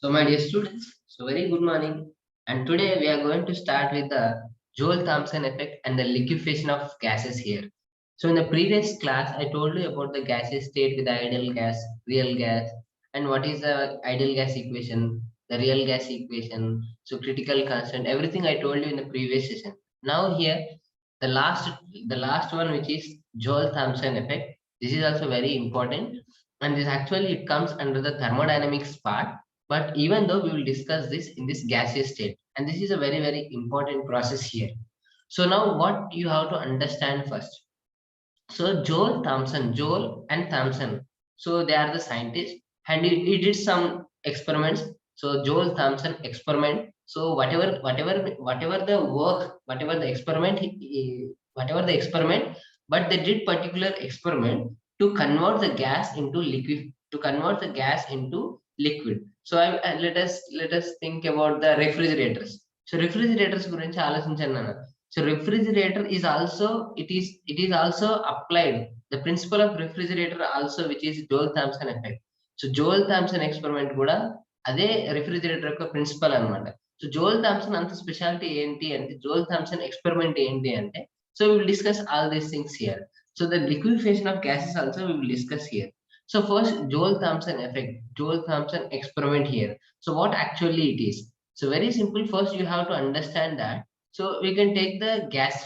So, my dear students, so very good morning. And today we are going to start with the Joule-Thomson effect and the liquefaction of gases here. So, in the previous class, I told you about the gaseous state with the ideal gas, real gas, and what is the ideal gas equation, the real gas equation, so critical constant, everything I told you in the previous session. Now here, the last, the last one, which is Joule-Thomson effect. This is also very important, and this actually it comes under the thermodynamics part, but even though we will discuss this in this gaseous state, and this is a very, very important process here. So now what you have to understand first. So Joule and Thomson, so they are the scientists, and he did some experiments. So Joule Thomson experiment. So whatever the work, whatever the experiment, whatever the experiment, but they did particular experiment to convert the gas into liquid, to convert the gas into liquid. So let us think about the refrigerators. So refrigerators గురించి ఆలోచించండి నాన్న. So refrigerator is also, it is also applied. The principle of refrigerator also, which is Joule-Thomson effect. So Joule-Thomson experiment కూడా అదే refrigerator యొక్క principal అన్నమాట. So Joule-Thomson అంత speciality ఏంటి అంటే, Joule-Thomson experiment ఏంటి అంటే, so we will discuss all these things here. So the liquefaction of gases also we will discuss here. So first, Joule-Thomson effect, Joule-Thomson experiment here. So what actually it is? So very simple. First you have to understand that. So we can take the gas.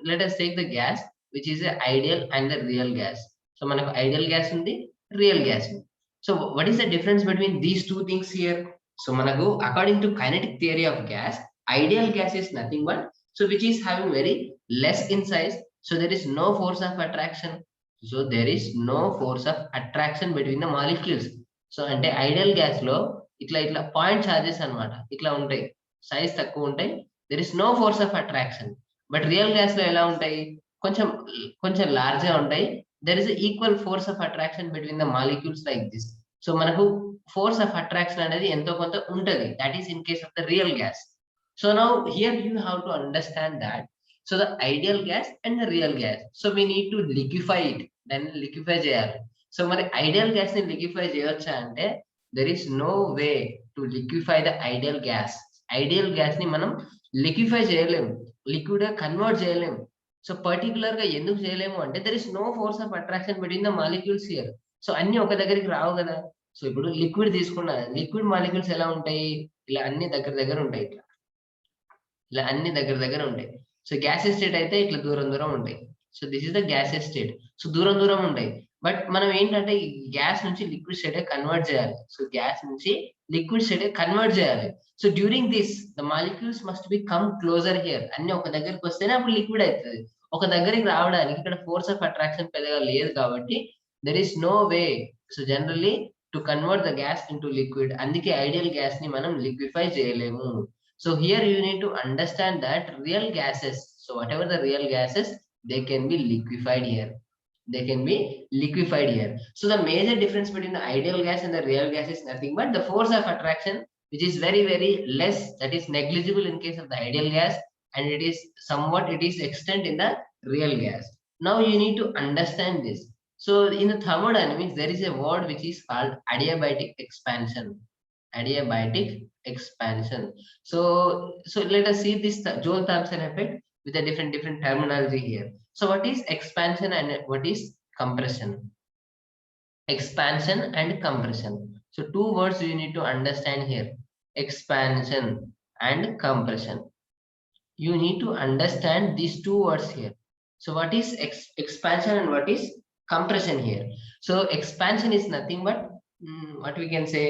Let us take the gas, which is the ideal and the real gas. So manaku ideal gas undi, real gas undi. So what is the difference between these two things here? So manaku, according to kinetic theory of gas, ideal gas is nothing but, so which is having very less in size. So there is no force of attraction. So there is no force of attraction between the molecules. So ante ideal gas lo ఇట్లా point charges అన్నమాట, ఇట్లా ఉంటాయి, size తక్కువ ఉంటాయి. There is no force of attraction. But real gas లో ఎలా ఉంటాయి, కొంచెం కొంచెం లార్జ్ గా ఉంటాయి. There is equal force of attraction between the molecules like this. So మనకు ఫోర్స్ ఆఫ్ అట్రాక్షన్ అనేది ఎంతో కొంత ఉంటది. That is in case of the real gas. So now here you have to understand that. So the ideal gas and the real gas, so we need to liquefy it, దాన్ని liquefy చేయాలి. So మరి ideal gas ని liquefy చేయొచ్చా అంటే, there is no way to liquefy the ideal gas. Ideal gas ni మనం liquefy చేయలేము, liquid గా convert చేయలేము. సో పర్టికులర్ గా ఎందుకు చేయలేము అంటే, there is no force of attraction between the molecules here. So అన్ని ఒక దగ్గరికి రావు కదా. సో ఇప్పుడు లిక్విడ్ తీసుకున్నా, లిక్విడ్ మాలిక్యూల్స్ ఎలా ఉంటాయి, ఇలా అన్ని దగ్గర దగ్గర ఉంటాయి, ఇట్లా ఇలా అన్ని దగ్గర దగ్గర ఉంటాయి. సో గ్యాసెస్ స్టేట్ అయితే ఇట్లా దూరం దూరం ఉంటాయి. So this is the gases state. So దూరం దూరం ఉంటాయి. బట్ మనం ఏంటంటే ఈ గ్యాస్ నుంచి లిక్విడ్ స్టేట్ కన్వర్ట్ చేయాలి. సో గ్యాస్ నుంచి లిక్విడ్ స్టేట్ కన్వర్ట్ చేయాలి. So during this the molecules must be come closer here. అన్ని ఒక దగ్గరికి వస్తేనే అప్పుడు లిక్విడ్ అవుతుంది. ఒక దగ్గరికి రావడానికి ఇక్కడ ఫోర్స్ ఆఫ్ అట్రాక్షన్ పెద్దగా లేదు కాబట్టి there is no way. So generally to convert the gas into liquid, అందుకే ఐడియల్ గ్యాస్ ని మనం లిక్విఫై చేయలేము. So here you need to understand that real gases, so whatever the real gases, they can be liquefied here. They can be liquefied here. So the major difference between the ideal gas and the real gas is nothing but the force of attraction, which is very, very less, that is negligible in case of the ideal gas, and it is somewhat, it is extent in the real gas. Now you need to understand this. So in the thermodynamics, there is a word which is called adiabatic expansion. Adiabatic expansion. So let us see this Joule-Thomson effect with a different terminology here. So what is expansion and what is compression? Expansion and compression. So two words you need to understand here. Expansion and compression. You need to understand these two words here. So what is expansion and what is compression here? So expansion is nothing but what we can say,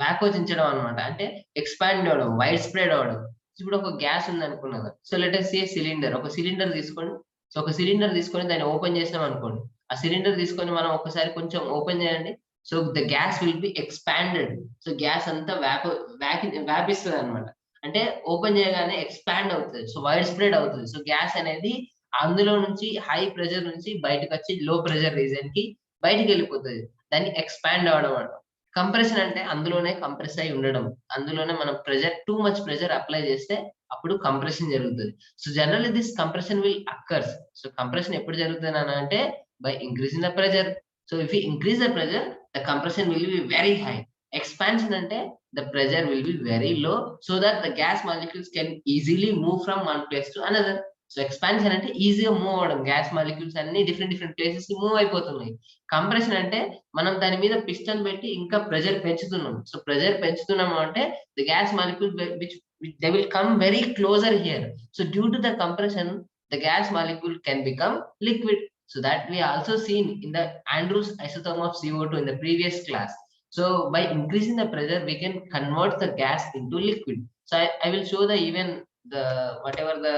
వ్యాకోచించడం అనమాట. అంటే expand అవడం, wide spread అవడం. ఇప్పుడు ఒక gas ఉంది అనుకున్నాను. So let us say cylinder, ఒక cylinder తీసుకోండి. సో ఒక సిలిండర్ తీసుకొని దాన్ని ఓపెన్ చేసాం అనుకోండి. ఆ సిలిండర్ తీసుకొని మనం ఒకసారి కొంచెం ఓపెన్ చేయండి. So the gas will be expanded. So gas అంతా వ్యాపిస్తుంది అనమాట. అంటే ఓపెన్ చేయగానే ఎక్స్పాండ్ అవుతుంది. సో వైడ్ స్ప్రెడ్ అవుతుంది. సో గ్యాస్ అనేది అందులో నుంచి హై ప్రెషర్ నుంచి బయటకు వచ్చి లో ప్రెషర్ రీజన్ కి బయటికి వెళ్ళిపోతుంది. దాన్ని ఎక్స్పాండ్ అవడం అంటాం. కంప్రెషన్ అంటే అందులోనే కంప్రెస్ అయి ఉండడం, అందులోనే మనం pressure, too much pressure apply చేస్తే అప్పుడు కంప్రెషన్ జరుగుతుంది. So generally this compression will occurs. So compression ఎప్పుడు జరుగుతుంది అంటే, by increasing the pressure. So if we increase the pressure, the compression will be very high. Expansion ante the pressure will be very low, so that the gas molecules can easily move from one place to another. So expansion అంటే ఈజీగా move అవడం, gas molecules అన్ని different different places కి move అయిపోతున్నాయి. Compression అంటే మనం దాని మీద పిస్టన్ పెట్టి ఇంకా ప్రెజర్ పెంచుతున్నాం. సో ప్రెజర్ పెంచుతున్నాము అంటే the gas molecule which they will come very closer here. So due to the compression, the gas molecule can become liquid. So that we also seen in the Andrews isotherm of CO2 in the previous class. So by increasing the pressure, we can convert the gas into liquid. So I will show the even the whatever the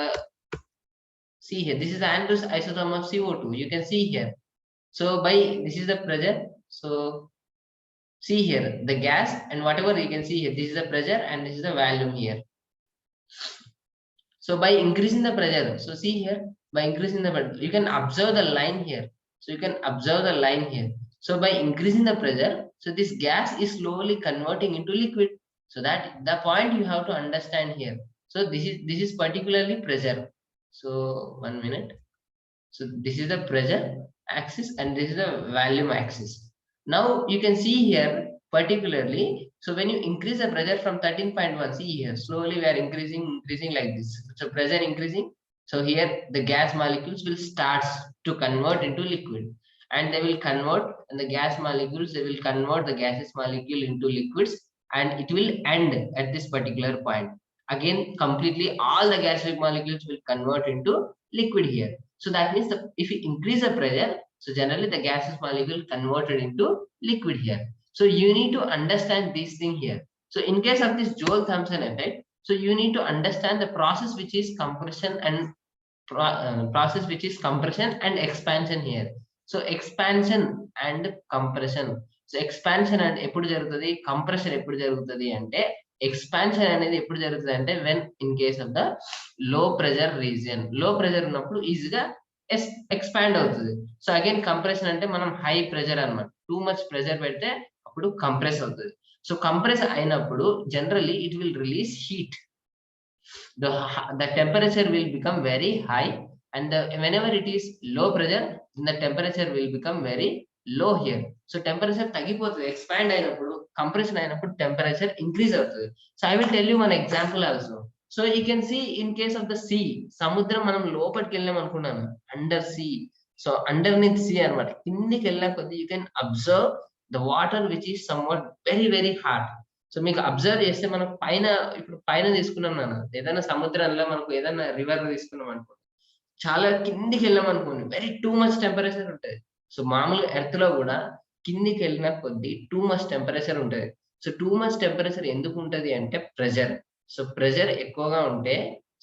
see here. This is the Andrews isotherm of CO2. You can see here. So by this is the pressure. So see here the gas and whatever you can see here. This is the pressure and this is the volume here. So by increasing the pressure, so see here, by increasing the pressure, you can observe the line here. So you can observe the line here. So by increasing the pressure, so this gas is slowly converting into liquid. So that the point you have to understand here. So this is particularly pressure. So 1 minute. So this is the pressure axis and this is the volume axis. Now you can see here particularly. So when you increase the pressure from 13.1, see here, slowly we are increasing like this. So pressure increasing. So here the gas molecules will start to convert into liquid, and they will convert, and the gas molecules, they will convert the gaseous molecule into liquids, and it will end at this particular point. Again, completely all the gaseous molecules will convert into liquid here. So that means if you increase the pressure, so generally the gaseous molecule converted into liquid here. So you need to understand this thing here. So in case of this Joule-Thomson effect, so you need to understand the process which is compression and process which is compression and expansion here. So expansion and compression. So expansion and ఎప్పుడు జరుగుతుంది, compression ఎప్పుడు జరుగుతుంది అంటే, expansion అనేది ఎప్పుడు జరుగుతుంది అంటే when in case of the low pressure region. low pressure ఉన్నప్పుడు ఈజీగా ఎక్స్పాండ్ అవుతుంది. సో అగైన్ కంప్రెషన్ అంటే మనం హై ప్రెషర్ అన్నమాట, టూ మచ్ ప్రెషర్ పెడితే అప్పుడు కంప్రెస్ అవుతుంది. సో కంప్రెస్ అయినప్పుడు generally it will release heat. The temperature will become very high, and whenever it is low pressure, then the temperature will become very low here. So temperature తగ్గిపోతుంది expand అయినప్పుడు, compression అయినప్పుడు temperature increase అవుతుంది. So I will tell you one example also. So you can see in case of the sea, సముద్రం మనం లోపలికి వెళ్ళాం అనుకున్నాను, under sea. So underneath sea అనమాట, కిందికి వెళ్ళిన కొద్ది you can observe the water which is somewhat very very hot. So మీకు అబ్జర్వ్ చేస్తే మనం పైన, ఇప్పుడు పైన తీసుకున్నాం నాన్న, ఏదైనా సముద్రంలో మనకు ఏదైనా రివర్ తీసుకున్నాం అనుకో, చాలా కిందికి వెళ్ళాం అనుకోండి, వెరీ టూ మచ్ టెంపరేచర్ ఉంటుంది. సో మామూలుగా ఎర్త్ లో కూడా కిందికి వెళ్ళిన కొద్ది టూ మచ్ టెంపరేచర్ ఉంటుంది. సో టూ మచ్ టెంపరేచర్ ఎందుకు ఉంటది అంటే ప్రెషర్. సో ప్రెషర్ ఎక్కువగా ఉంటే,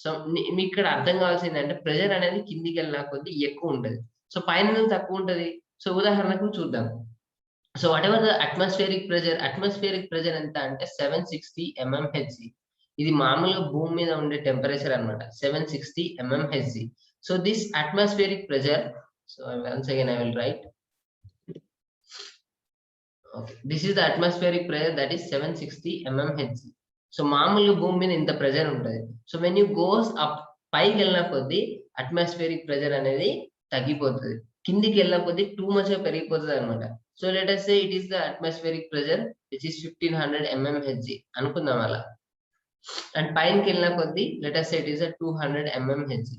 సో మీకు ఇక్కడ అర్థం కావాల్సింది అంటే ప్రెషర్ అనేది కిందికి వెళ్ళిన కొద్ది ఎక్కువ ఉంటది, సో పైన తక్కువ ఉంటది. సో ఉదాహరణకు చూద్దాం. So what ever the atmospheric pressure ఎంత అంటే 760 mmHg. ఇది మామూలుగా భూమి మీద ఉండే టెంపరేచర్ అన్నమాట, 760 mmHg. So this atmospheric pressure, so once again I will write. Okay, this is the atmospheric pressure, that is 760 mmHg. So మామూలుగా భూమి మీద ఇంత ప్రెషర్ ఉంటుంది. So when you goes up, పైకి వెళ్ళిన కొద్ది అట్మాస్ఫియరిక్ ప్రెషర్ అనేది తగ్గిపోతుంది, కిందికి వెళ్ళిన కొద్ది టూ మచ్ గా పెరిగిపోతుంది అనమాట. So let us say it is the atmospheric pressure which is 1500 mmHg అనుకుందాం అలా, అండ్ పైనకి వెళ్ళిన కొద్ది let us say it is a 200 mmHg.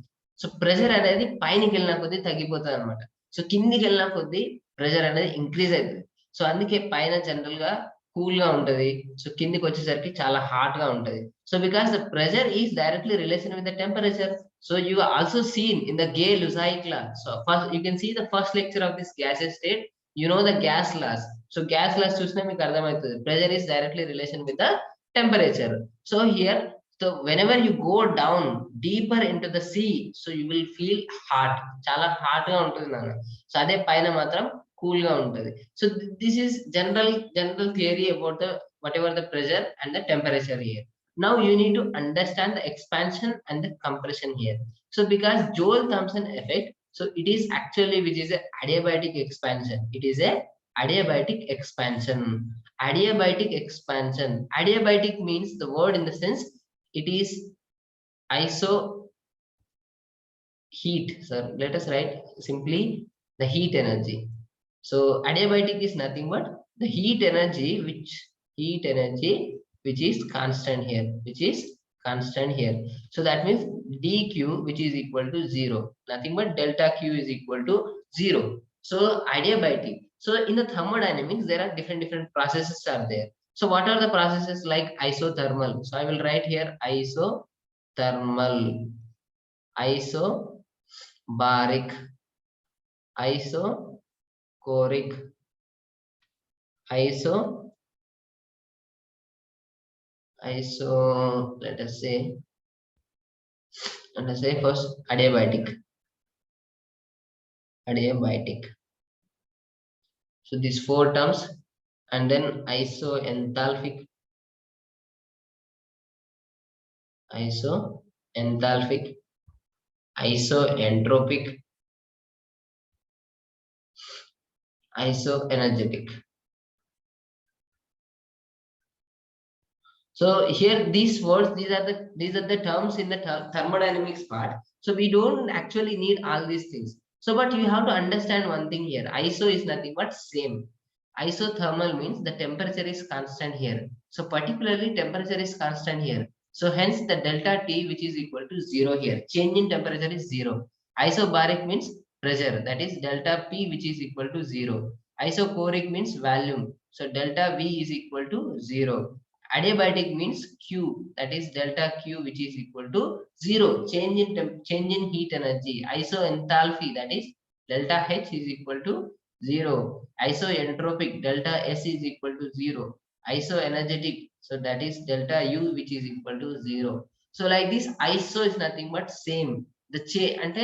So pressure అనేది పైనకి వెళ్ళిన కొద్ది తగ్గిపోతుంది అనమాట. సో కిందికి వెళ్ళిన కొద్ది ప్రెషర్ అనేది ఇంక్రీజ్ అవుతుంది. సో అందుకే పైన జనరల్ గా కూల్ గా ఉంటది, సో కిందికి వచ్చేసరికి చాలా హాట్ గా ఉంటది. So because the pressure is directly relation with the temperature. So you also seen in the Gay-Lussac law. So first you can see the first lecture of this gaseous state, you know the gas laws. So gas laws చూసినా మీకు అర్థమవుతుంది, pressure is directly relation with the temperature. So here, so whenever you go down deeper into the sea, so you will feel hot, చాలా hot గా ఉంటుంది నాన్న. So అదే పైన మాత్రం కూల్ గా ఉంటది. So this is general theory about the whatever the pressure and the temperature here. Now you need to understand the expansion and the compression here. So because Joule-Thomson effect, so it is actually which is a adiabatic expansion. It is a adiabatic expansion. Adiabatic expansion. Adiabatic means the word in the sense it is iso heat. So let us write simply the heat energy. So adiabatic is nothing but the heat energy which is constant here, So that means dq which is equal to 0, nothing but delta q is equal to 0. So adiabatic. So in the thermodynamics, there are different processes are there. So what are the processes like isothermal? So I will write here isothermal, isobaric, isochoric, iso iso let us say first adiabatic. So these four terms, and then isoenthalpic, isoenthalpic, isoentropic, isoenergetic. So here these words, these are the terms in the thermodynamics part. So we don't actually need all these things. So but you have to understand one thing here. Iso is nothing but same. Isothermal means the temperature is constant here. So particularly temperature is constant here. So hence the delta T which is equal to 0 here. Change in temperature is 0. Isobaric means pressure, that is delta P which is equal to 0. Isochoric means volume. So delta V is equal to 0. Adiabatic means Q, that is delta Q which is equal to 0. Change in heat energy. Isoenthalpy, that is delta H is equal to 0. Isoentropic, delta S is equal to 0. Isoenergetic, so that is delta U which is equal to 0. So like this iso is nothing but same. The అంటే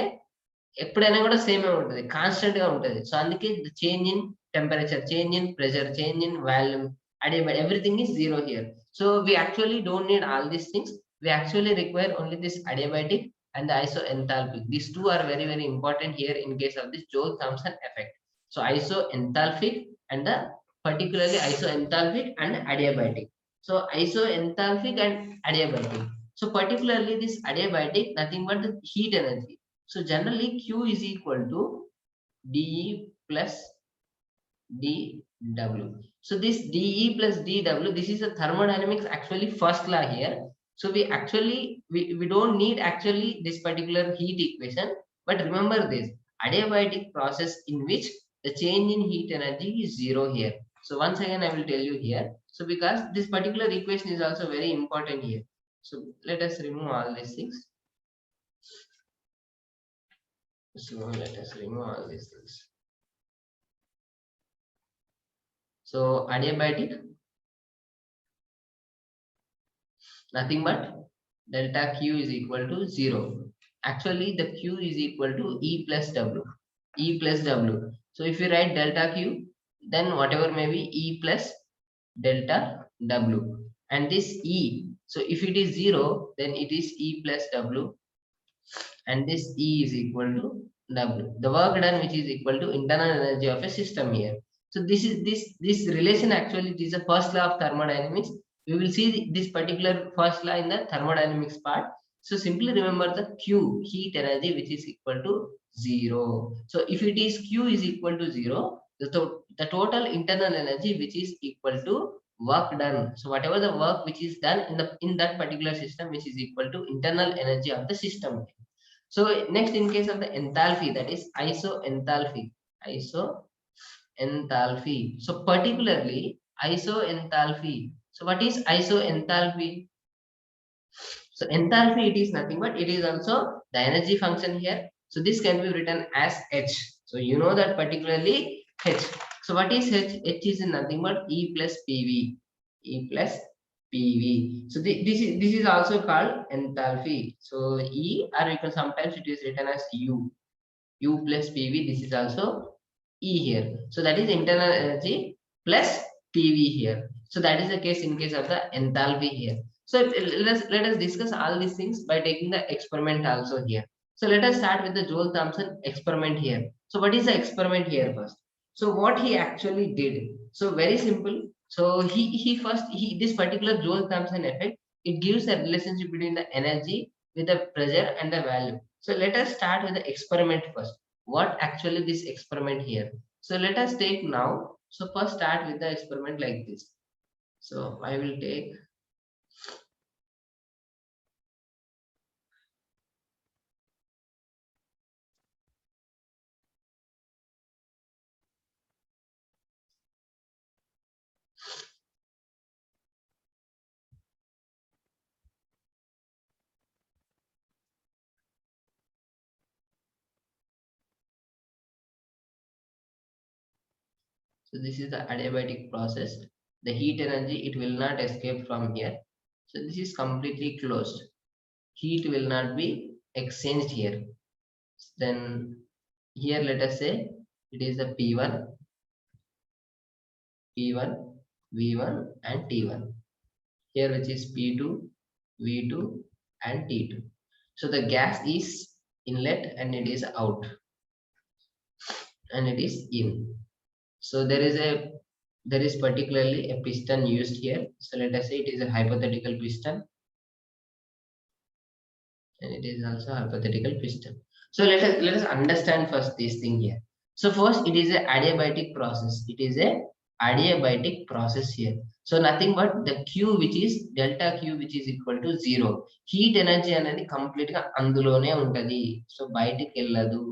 ఎప్పుడైనా కూడా same ఉంటుంది, constant గా ఉంటుంది. So అందుకే change in temperature, change in pressure, change in volume, adiabatic, everything is 0 here. So we actually don't need all these things. We actually require only this adiabatic and the isoenthalpic. These two are very important here in case of this Joule-Thomson effect. So isoenthalpic and the particularly isoenthalpic and adiabatic. So isoenthalpic and adiabatic. So particularly this adiabatic, nothing but the heat energy. So generally Q is equal to dE plus dW. So this dE plus dW, this is a thermodynamics actually first law here. So we actually we don't need actually this particular heat equation, but remember this adiabatic process in which the change in heat energy is 0 here. So once again I will tell you here. So because this particular equation is also very important here. So let us remove all these things. So let us remove all these things. So adiabatic, nothing but delta Q is equal to 0. Actually, the Q is equal to E plus W. E plus W. So if you write delta Q, then whatever may be E plus delta W. And this E, so if it is 0, then it is E plus W. And this E is equal to W. The work done which is equal to internal energy of a system here. So this relation actually, it is the first law of thermodynamics. We will see this particular first law in the thermodynamics part. So simply remember the Q, heat energy, which is equal to 0. So if it is Q is equal to 0, the total internal energy which is equal to work done. So whatever the work which is done in that particular system, which is equal to internal energy of the system. So next, in case of the enthalpy, that is isoenthalpy. Isoenthalpy. So particularly isoenthalpy. So what is isoenthalpy? So enthalpy, it is nothing but it is also the energy function here. So this can be written as H. So you know that particularly H. So what is H? H is nothing but E plus PV. E plus PV. So this is also called enthalpy. So E, or you can sometimes it is written as U. U plus PV. This is also E here. So that is internal energy plus PV here. So that is the case in case of the enthalpy here. So let us discuss all these things by taking the experiment also here. So let us start with the Joule-Thomson experiment here. So what is the experiment here first? So what he actually did? So very simple. So he this particular Joule-Thomson effect, it gives a relationship between the energy with the pressure and the value. So let us start with the experiment first. What actually this experiment here? So let us take now. So first start with the experiment like this. So I will take. So this is the adiabatic process. The heat energy, it will not escape from here. So this is completely closed. Heat will not be exchanged here. Then here let us say it is the P1, P1, V1 and T1. Here which is P2, V2 and T2. So the gas is inlet and it is out and it is in. So there is particularly a piston used here. So let us say it is a hypothetical piston and it is also a hypothetical piston. So let us understand first this thing here. So first it is a adiabatic process. It is a adiabatic process here. So nothing but the Q which is delta Q which is equal to 0. Heat energy అనేది complete గా అందులోనే ఉంటది. So బయటికి వెళ్ళదు.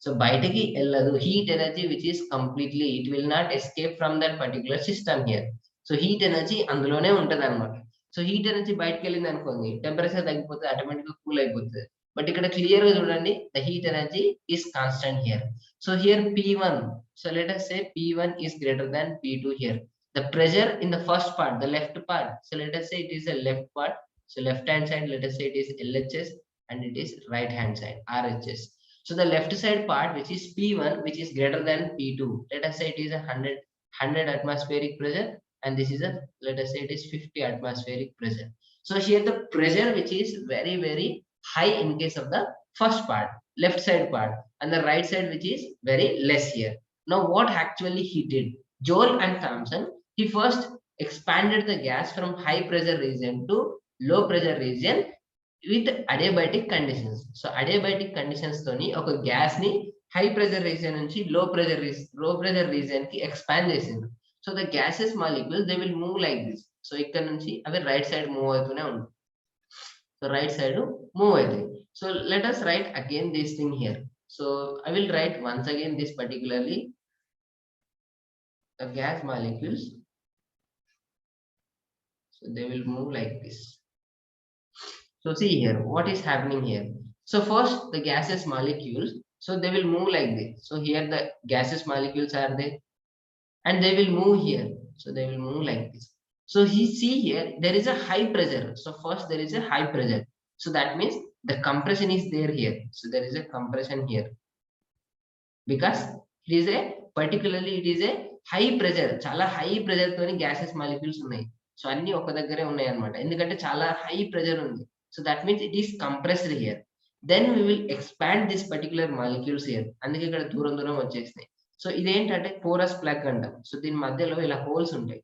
So బయటికి వెళ్ళదు. Heat energy which is completely, it will not escape from that particular system here. So heat energy అందులోనే ఉంటది అన్నమాట. సో హీట్ ఎనర్జీ బయటకి వెళ్ళింది అనుకోండి, టెంపరేచర్ తగ్గిపోతే ఆటోమేటిక్ గా కూల్ అయిపోతుంది. బట్ ఇక్కడ క్లియర్ గా చూడండి, the heat energy is constant here. So here P1, so let us say P1 is greater than P2 here. The pressure in the first part, the left part, so let us say it is a left part. So left hand side, let us say it is LHS and it is right hand side RHS. So the left side part which is P1 which is greater than P2, let us say it is a 100 atmospheric pressure and this is a, let us say it is 50 atmospheric pressure. So here the pressure which is very high in case of the first part, left side part, and the right side which is very less here. Now what actually he did, Joule and Thomson, he first expanded the gas from high pressure region to low pressure region with adiabatic conditions. So adiabatic conditions తోని ఒక gas ని high pressure region నుంచి low pressure region కి expand చేసింది. So the gases molecules they will move like this. So ఇక్కడ నుంచి అవి right side move అవుతూనే ఉంటాయి. సో రైట్ సైడ్ మూవ్ అవుతాయి. So let us write again this thing here. So I will write once again this particularly the gas molecules. So they will move like this. So see here what is happening here. So first the gaseous molecules, so they will move like this. So here the gaseous molecules are there and they will move here. So they will move like this. So he see here there is a high pressure. So first there is a high pressure. So that means the compression is there here. So there is a compression here because it is a particularly it is a high pressure. చాలా high pressure తోని gaseous molecules ఉన్నాయి. So అన్ని ఒక దగ్గరే ఉన్నాయి అన్నమాట, ఎందుకంటే చాలా high pressure ఉంది. So that means it is compressed here. Then we will expand this particular molecules here. అందుకే ఇక్కడ దూరం దూరం వచ్చేస్తాయి. సో ఇదేంటంటే పోరస్ ప్లగ్ అంటాం. సో దీని మధ్యలో ఇలా హోల్స్ ఉంటాయి.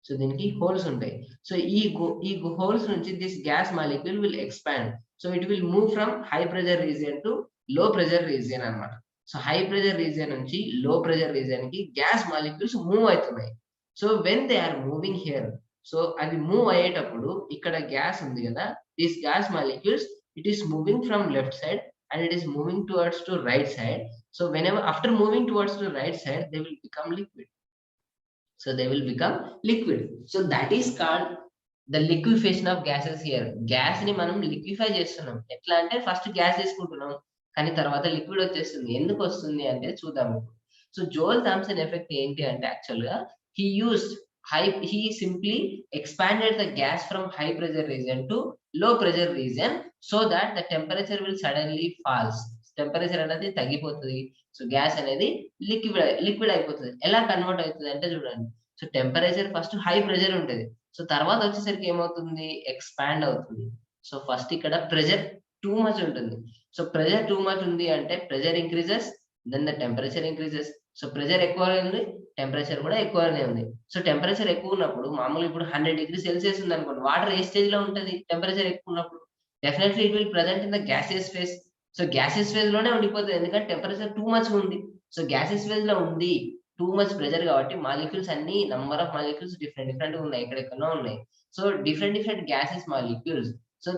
సో దీనికి హోల్స్ ఉంటాయి. సో ఈ హోల్స్ నుంచి this gas molecule will expand. So it will move from high pressure region to low pressure region అన్నమాట. సో హై ప్రెషర్ రీజియన్ నుంచి లో ప్రెషర్ రీజియన్ కి గ్యాస్ మాలిక్యూల్స్ మూవ్ అవుతున్నాయి. So when they are moving here, so అది move అయ్యేటప్పుడు ఇక్కడ gas ఉంది కదా, this gas molecules it is moving from left side and it is moving towards to right side. So whenever after moving towards to right side they will become liquid. So they will become liquid. So that is called the liquefaction of gases here. Gas ni మనం liquefy చేస్తున్నాం. ఎట్లా అంటే first gas తీసుకుంటున్నాం కానీ తర్వాత liquid వచ్చేస్తుంది. ఎందుకు వస్తుంది అంటే చూద్దాం. సో జోల్ థామ్సన్ ఎఫెక్ట్ ఏంటి అంటే యాక్చువల్ గా he simply expanded the gas from high pressure region to low pressure region so that the temperature will suddenly falls. Temperature అనేది తగ్గిపోతుంది. సో గ్యాస్ అనేది లిక్విడ్ అయిపోతుంది. ఎలా కన్వర్ట్ అవుతుంది అంటే చూడండి. So temperature first high pressure ఉంటుంది. సో తర్వాత వచ్చేసరికి ఏమవుతుంది, ఎక్స్పాండ్ అవుతుంది. సో ఫస్ట్ ఇక్కడ ప్రెషర్ టూ మచ్ ఉంటుంది. సో ప్రెషర్ టూ మచ్ ఉంది అంటే pressure increases, then the temperature increases. So pressure ఎక్కువగా ఉంది, టెంపరేచర్ కూడా ఎక్కువగానే ఉంది. సో టెంపరేచర్ ఎక్కువ ఉన్నప్పుడు మామూలు ఇప్పుడు 100 డిగ్రీ సెల్సియస్ ఉంది అనుకోండి, వాటర్ ఏ స్టేజ్ లో ఉంటుంది, టెంపరేచర్ ఎక్కువ ఉన్నప్పుడు definitely it will present in the gaseous phase. So gaseous phase లోనే ఉండిపోతుంది, ఎందుకంటే టెంపరేచర్ టూ మచ్ ఉంది. సో గ్యాసియస్ ఫేజ్ లో ఉంది టూ మచ్ ప్రెజర్ కాబట్టి మాలిక్యూల్స్ అన్ని నంబర్ ఆఫ్ మాలిక్యూల్స్ డిఫరెంట్ ఉన్నాయి, ఎక్కడెక్కడో ఉన్నాయి. So different gases molecules. So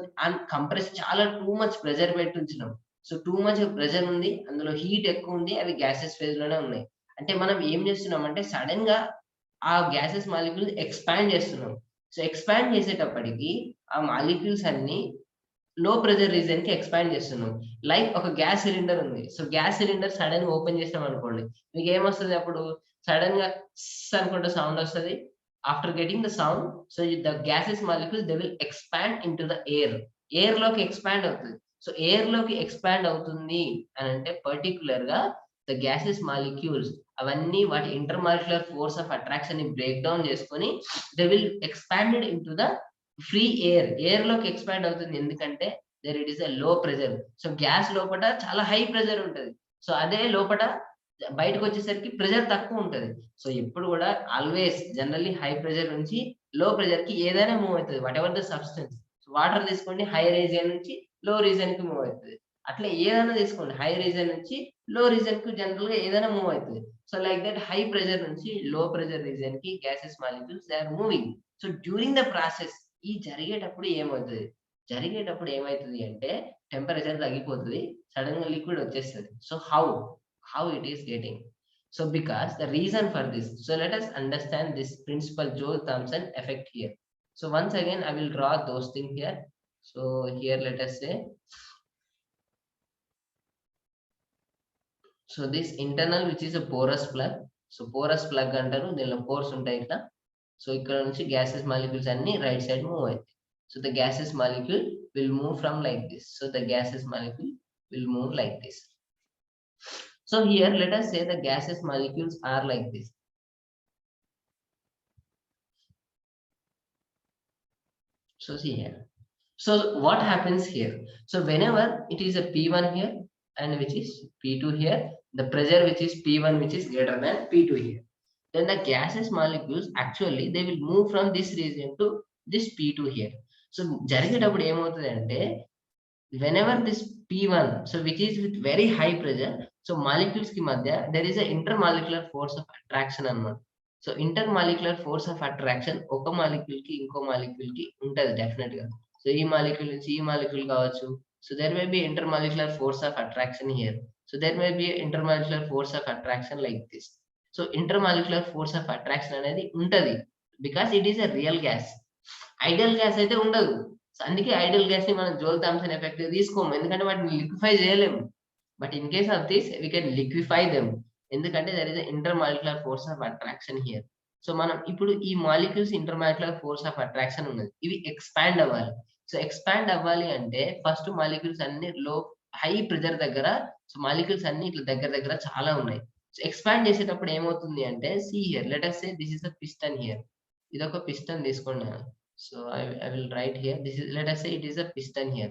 compress చాలా టూ మచ్ ప్రెజర్ పెట్టి ఉంచినాం. సో టూ మచ్ ప్రెజర్ ఉంది, అందులో హీట్ ఎక్కువ ఉంది, అవి గ్యాసెస్ ఫేజ్ లోనే ఉన్నాయి. అంటే మనం ఏం చేస్తున్నాం అంటే సడన్ గా ఆ గ్యాసెస్ మాలిక్యూల్స్ ఎక్స్పాండ్ చేస్తున్నాం. సో ఎక్స్పాండ్ చేసేటప్పటికి ఆ మాలిక్యూల్స్ అన్ని లో ప్రెజర్ రీజియన్ కి ఎక్స్పాండ్ చేస్తున్నాం. లైక్ ఒక గ్యాస్ సిలిండర్ ఉంది. సో గ్యాస్ సిలిండర్ సడన్ గా ఓపెన్ చేసినాం అనుకోండి, మీకు ఏమొస్తది అప్పుడు? సడన్ గా అనుకుంటే సౌండ్ వస్తది. After getting the sound, so the gases molecules they will expand into the air. Air లోకి ఎక్స్పాండ్ అవుతుంది. సో ఎయిర్ లోకి ఎక్స్పాండ్ అవుతుంది అని అంటే పర్టిక్యులర్ గా ద గ్యాసెస్ మాలిక్యూల్స్ అవన్నీ వాటి inter molecular force of attraction ని బ్రేక్ డౌన్ చేసుకొని they will expanded into the free air లోకి ఎక్స్పాండ్ అవుతుంది. ఎందుకంటే దేర్ ఇట్ ఈస్ ఎ లో ప్రెజర్. సో గ్యాస్ లోపట చాలా హై ప్రెజర్ ఉంటది. సో అదే లోపట బయటకు వచ్చేసరికి ప్రెజర్ తక్కువ ఉంటది. సో ఎప్పుడు కూడా ఆల్వేస్ జనరల్లీ హై ప్రెజర్ నుంచి లో ప్రెజర్ కి ఏదైనా మూవ్ అవుతుంది. What ever the substance. Water తీసుకోండి, హై రీజియన్ నుంచి లో రీజియన్ కి మూవ్ అవుతుంది. అట్లా ఏదైనా తీసుకోండి, హై రీజియన్ నుంచి లో రీజియన్ కి జనరల్ గా ఏదైనా మూవ్ అవుతుంది. So like that high pressure నుంచి లో ప్రెజర్ రీజియన్ కి gases molecules they are moving. So during the process ఈ జరిగేటప్పుడు ఏమైతది అంటే టెంపరేచర్ తగ్గిపోతది. సడెన్‌గా లిక్విడ్ వచ్చేస్తది. So how it is getting? So because the reason for this. So let us understand this principle Joule-Thomson effect here. So once again I will draw those things here. So here let us say, so this internal which is a porous plug. So porous plug అంటారు, దీనిలో pores ఉంటాయి ఇట్లా. So ఇక్కడ నుంచి gases molecules అన్ని right side move అవుతాయి. So the gases molecule will move from like this. So the gases molecule will move like this. So here let us say the gases molecules are like this. So see here. So what happens here? So whenever it is a P1 here and which is P2 here, the pressure which is P1 which is greater than P2 here. Then the gases molecules actually they will move from this region to this P2 here. So జరిగేటప్పుడు ఏమవుతుంది అంటే whenever this P1, so which is with very high pressure, so molecules కి మధ్య there is a intermolecular force of attraction అన్నమాట. So intermolecular force of attraction ఒక molecule కి ఇంకో molecule కి ఉంటది డెఫినెట్ గా. సో ఈ మాలిక్యూల్ నుంచి ఈ మాలిక్యూల్ కావచ్చు. So there may be intermolecular force of attraction here. So there may be intermolecular force of attraction like this. So intermolecular force of attraction అనేది ఉంటది. Because it is a real gas. Ideal gas అయితే ఉండదు. So అందుకే ideal gas ని మనం Jal Thomson effect తీసుకోము, ఎందుకంటే వాటిని లిక్విఫై చేయలేము. But in case of this we can liquefy them, ఎందుకంటే there is inter molecular force of attraction here. So మనం ఇప్పుడు ఈ molecules inter molecular force of attraction ఉన్నది, ఇవి ఎక్స్పాండ్ అవ్వాలి. సో ఎక్స్పాండ్ అవ్వాలి అంటే ఫస్ట్ మాలిక్యూల్స్ అన్ని లో హై ప్రెజర్ దగ్గర, సో మాలిక్యూల్స్ అన్ని ఇట్లా దగ్గర చాలా ఉన్నాయి. సో ఎక్స్పాండ్ చేసేటప్పుడు ఏమవుతుంది అంటే see here let us say this is a piston here. ఇది ఒక పిస్టన్ తీసుకోండి. So I will write here, this is, let us say it is a piston here.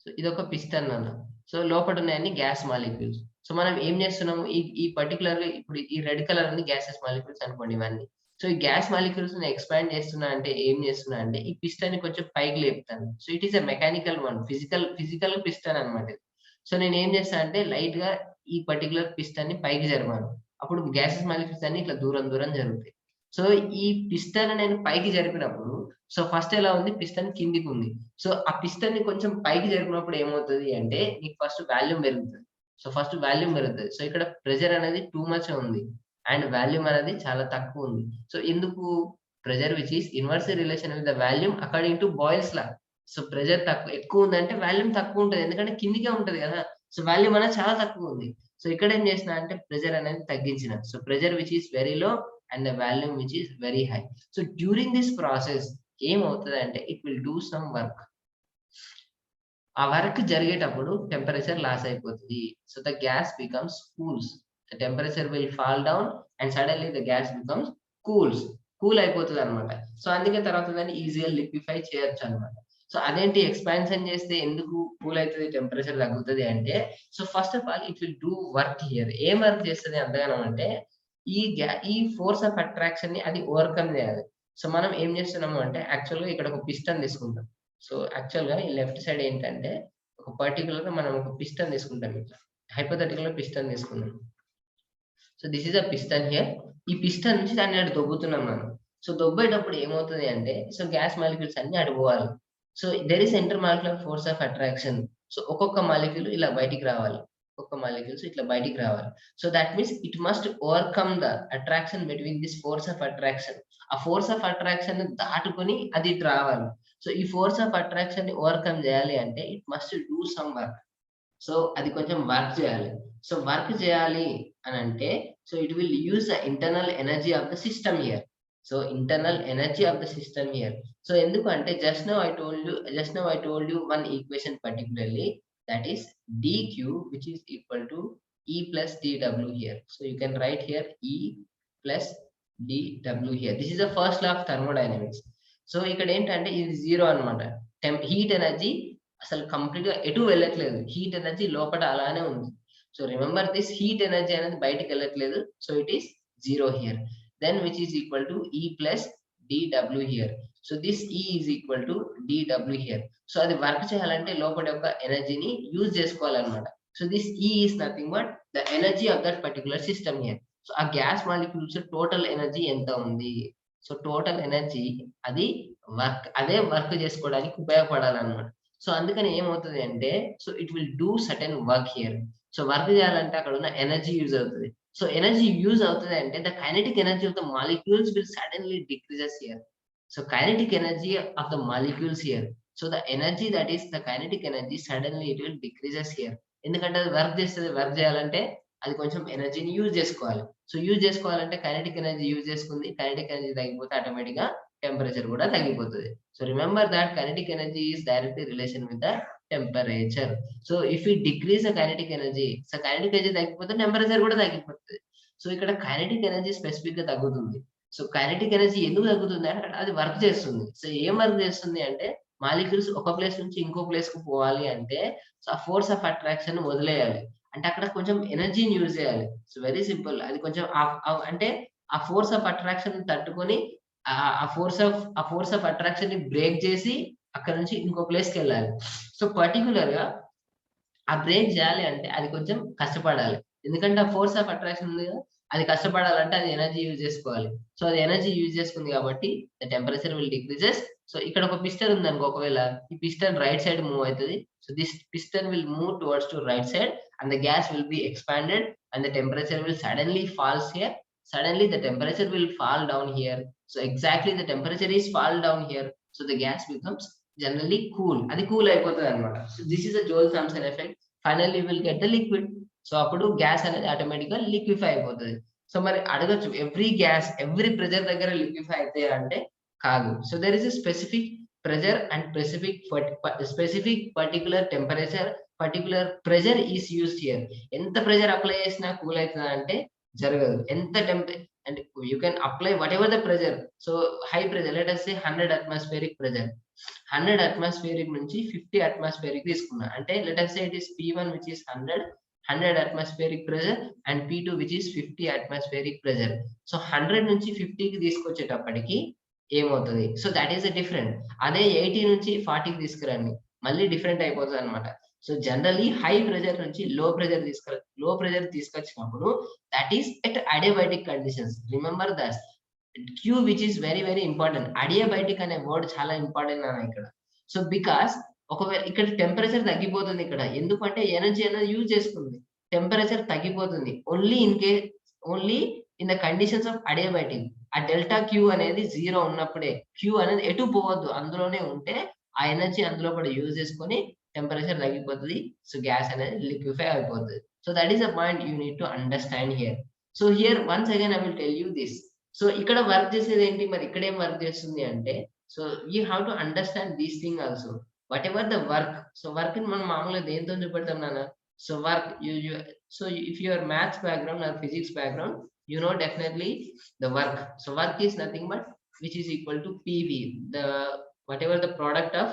So ఇది ఒక పిస్టన్ అన్న. సో లోపల ఉన్నాయన్ని గ్యాస్ మాలిక్యూల్స్. సో మనం ఏం చేస్తున్నాము, ఈ పర్టికులర్ ఇప్పుడు ఈ రెడ్ కలర్ ఉంది గ్యాసెస్ మాలిక్యూల్స్ అనుకోండి ఇవన్నీ. సో ఈ గ్యాస్ మాలిక్యూల్స్ ని ఎక్స్పాండ్ చేస్తున్నా అంటే ఏం చేస్తున్నా అంటే ఈ పిస్టన్ ని కొంచెం పైకి లేపుతాను. So it is a mechanical one, physical piston అన్నమాట. సో నేను ఏం చేస్తా అంటే లైట్ గా ఈ పర్టికులర్ పిస్టన్ ని పైకి జరపాను. అప్పుడు గ్యాసెస్ మాలిక్యూల్స్ అన్ని ఇట్లా దూరం జరుగుతాయి. సో ఈ పిస్టన్ నేను పైకి జరిపినప్పుడు, సో ఫస్ట్ ఎలా ఉంది, పిస్టన్ కిందికి ఉంది. సో ఆ పిస్టన్ ని కొంచెం పైకి జరిపినప్పుడు ఏమవుతది అంటే నీకు ఫస్ట్ వాల్యూమ్ పెరుగుతది. సో ఫస్ట్ వాల్యూమ్ పెరుగుతది. సో ఇక్కడ ప్రెషర్ అనేది టూ మచ్ ఉంది అండ్ వాల్యూమ్ అనేది చాలా తక్కువ ఉంది. సో ఎందుకు? Pressure which is inverse relation with the volume according to boils law. So pressure ఎక్కువ ఉందంటే వాల్యూమ్ తక్కువ ఉంటది, ఎందుకంటే కిందికే ఉంటది కదా. సో వాల్యూమ్ అనేది చాలా తక్కువ ఉంది. సో ఇక్కడ ఏం చేసిన అంటే ప్రెషర్ అనేది తగ్గించిన. So pressure which is very low and the volume which is very high. So during this process ఏమవుతదంటే it will do some work. ఆ వర్క్ జరిగేటప్పుడు టెంపరేచర్ లాస్ అయిపోతుంది. So the gas becomes cools. The temperature will fall down and suddenly the gas becomes cool అయిపోతుంది అనమాట. So అందుకే తర్వాత దాన్ని ఈజీగా లిక్విఫై చేయొచ్చు అనమాట. సో అదేంటి ఎక్స్పాన్షన్ చేస్తే ఎందుకు కూల్ అవుతుంది, టెంపరేచర్ తగ్గుతుంది అంటే, so first of all it will do work here. ఏం వర్క్ చేస్తుంది అంతగానం అంటే ఈ ఫోర్స్ ఆఫ్ అట్రాక్షన్ ని అది ఓవర్కమ్ చేయాలి. సో మనం ఏం చేస్తున్నాము అంటే యాక్చువల్ గా ఇక్కడ ఒక పిస్టన్ తీసుకుంటాం. సో యాక్చువల్ గా ఈ లెఫ్ట్ సైడ్ ఏంటంటే ఒక పర్టికులర్ గా మనం ఒక పిస్టన్ తీసుకుంటాం. ఇట్లా హైపోథెటికల్ గా పిస్టన్ తీసుకున్నాం. So this is a piston here. ఈ పిస్టన్ నుంచి దాన్ని అటు దొబ్బుతున్నాం మనం. సో దొబ్బేటప్పుడు ఏమవుతుంది అంటే, సో గ్యాస్ మాలిక్యూల్స్ అన్ని అటు పోవాలి. So there is inter molecular force of attraction. So ఒక్కొక్క మాలిక్యూల్ ఇలా బయటికి రావాలి. ఒక్కొక్క మాలిక్యూల్స్ ఇట్లా బయటికి రావాలి. So that means it must overcome the attraction between this force of attraction. ఆ ఫోర్స్ ఆఫ్ అట్రాక్షన్ దాటుకొని అది ఇటు రావాలి. సో ఈ ఫోర్స్ ఆఫ్ అట్రాక్షన్‌ని ఓవర్‌కమ్ చేయాలి అంటే it must do some work. So అది కొంచెం వర్క్ చేయాలి. సో వర్క్ చేయాలి అనంటే, so it will use the internal energy of the system here. So internal energy of the system here. So ఎందుకంటే just now I told you one equation particularly, that is dq, which is equal to E plus dW here. So you can write here E plus dW here. This is the first law of thermodynamics. So ఇక్కడ ఏంటంటే ఇది zero అన్నమాట. Heat energy అసలు complete గా ఎటు వెళ్ళట్లేదు. Heat energy లోపల అలానే ఉంది. So remember this, heat energy అనేది బయటికి వెళ్ళట్లేదు. So it is zero here. Then which is equal to E plus dW here. So this E is equal to dW here. So అది వర్క్ చేయాలంటే లోపల యొక్క ఎనర్జీని యూజ్ చేసుకోవాలన్నమాట. So this E is nothing but the energy of that particular system here. So ఆ gas molecules total energy ఎంత ఉంది? So total energy అది అదే వర్క్ చేసుకోవడానికి ఉపయోగపడాలన్నమాట. సో అందుకని ఏమవుతది అంటే, so it will do certain work here. So work చేయాలంటే అక్కడ ఉన్న ఎనర్జీ యూజ్ అవుతది. సో ఎనర్జీ యూజ్ అవుతది అంటే the kinetic energy of the molecules will suddenly decreases here. So kinetic energy of the molecules here. So the energy that is the kinetic energy suddenly it will decreases here. ఎందుకంటే అది work చేస్తది. Work చేయాలంటే అది కొంచెం ఎనర్జీని use చేసుకోవాలి. So use చేసుకోవాలంటే kinetic energy use చేసుకుంది. కైనెటిక్ ఎనర్జీ తగ్గిపోతే ఆటోమేటిక్‌గా టెంపరేచర్ కూడా తగ్గిపోతది. So remember that kinetic energy is directly relation with the temperature. So if we decrease the kinetic energy, so kinetic energy తగ్గిపోతే టెంపరేచర్ కూడా తగ్గిపోతది. సో ఇక్కడ కైనెటిక్ ఎనర్జీ స్పెసిఫిక్‌గా తగ్గుతుంది. సో కైనెటిక్ ఎనర్జీ ఎందుకు తగ్గుతుంది అంటే అది వర్క్ చేస్తుంది. సో ఏం వర్క్ చేస్తుంది అంటే, మాలిక్యూల్స్ ఒక ప్లేస్ నుంచి ఇంకో ప్లేస్‌కి పోవాలి అంటే, సో ఆ ఫోర్స్ ఆఫ్ అట్రాక్షన్ వదిలేయాలి. అంటే అక్కడ కొంచెం ఎనర్జీని యూజ్ చేయాలి. So very simple. అది కొంచెం అంటే ఆ ఫోర్స్ ఆఫ్ అట్రాక్షన్ తట్టుకొని ఆ ఫోర్స్ ఆఫ్ అట్రాక్షన్‌ని బ్రేక్ చేసి అక్కడి నుంచి ఇంకో ప్లేస్‌కెళ్ళాలి. సో పర్టిక్యులర్‌గా ఆ బ్రేక్ చేయాలి అంటే అది కొంచెం కష్టపడాలి. ఎందుకంటే ఆ ఫోర్స్ ఆఫ్ అట్రాక్షన్ ఉంది కదా! అది కష్టపడాలంటే అది ఎనర్జీ యూజ్ చేసుకోవాలి. సో అది ఎనర్జీ యూజ్ చేసుకుంది కాబట్టి the temperature will decreases. So ఇక్కడ ఒక పిస్టన్ ఉందనుకో ఒకవేళ, ఈ పిస్టన్ రైట్ సైడ్ మూవ్ అయితది. So this piston will move towards to right side and the gas will be expanded and the temperature will suddenly falls here. Suddenly the temperature will fall down here. So exactly the temperature is fall down here. So the gas becomes generally cool. అది cool అయిపోతది అన్నమాట. So this is a Joule Thomson effect. Finally we will get the liquid. So అప్పుడు gas అనేది automatic గా liquefy అయిపోతది. So మరి అడగొచ్చు, every gas every pressure దగ్గర లిక్విఫై అయితాయా అంటే కాదు. So there is a specific pressure and specific particular temperature, particular pressure is used here. ఎంత ప్రెషర్ అప్లై చేసినా కూల్ అయితదా అంటే జరగదు. ఎంత అంటే you can apply whatever the pressure. So high pressure let us say 100 atmospheric pressure. 100 atmospheric నుంచి 50 atmospheric తీసుకున్నా. అంటే let us say it is P1 which is 100 atmospheric pressure and P2 which is 50 atmospheric pressure. So 100 నుంచి 50కి తీసుకొచ్చేటప్పటికి ఏమవుతది? So that is different. అదే 80 నుంచి 40కి తీసుకురండి. మళ్ళీ డిఫరెంట్ అయిపోతదన్నమాట. సో జనరల్లీ హై ప్రెషర్ నుంచి లో ప్రెషర్ తీసుకొచ్చినప్పుడు that is at adiabatic conditions. Remember that Q which is very very important. Adiabatic అనే వర్డ్ చాలా ఇంపార్టెంట్ నాన్న ఇక్కడ. సో బికాస్ ఒకవేళ ఇక్కడ టెంపరేచర్ తగ్గిపోతుంది ఇక్కడ. ఎందుకంటే ఎనర్జీ అనేది యూజ్ చేసుకుంది. టెంపరేచర్ తగ్గిపోతుంది. Only in the conditions of adiabatic. ఆ డెల్టా Q అనేది 0 ఉన్నప్పుడే. Q అనేది ఎటు పోవద్దు. అందులోనే ఉంటే ఆ ఎనర్జీ అందులో కూడా యూజ్ చేసుకొని టెంపరేచర్ తగ్గిపోతది. సో గ్యాస్ అనేది లిక్విఫై అయిపోతది. So that is the point you need to understand here. So here once again I will tell you this. So ఇక్కడ వర్క్ చేసేది ఏంటి? మరి ఇక్కడ ఏం వర్క్ చేస్తుంది అంటే, so you have to understand this thing also. Whatever the work. So వర్క్‌ని మనం మామూలుగా దేనితో చూపెడతాం నాన్న? So work so if your maths background or physics background, you know definitely the work. So work is nothing but which is equal to PV, the whatever the product of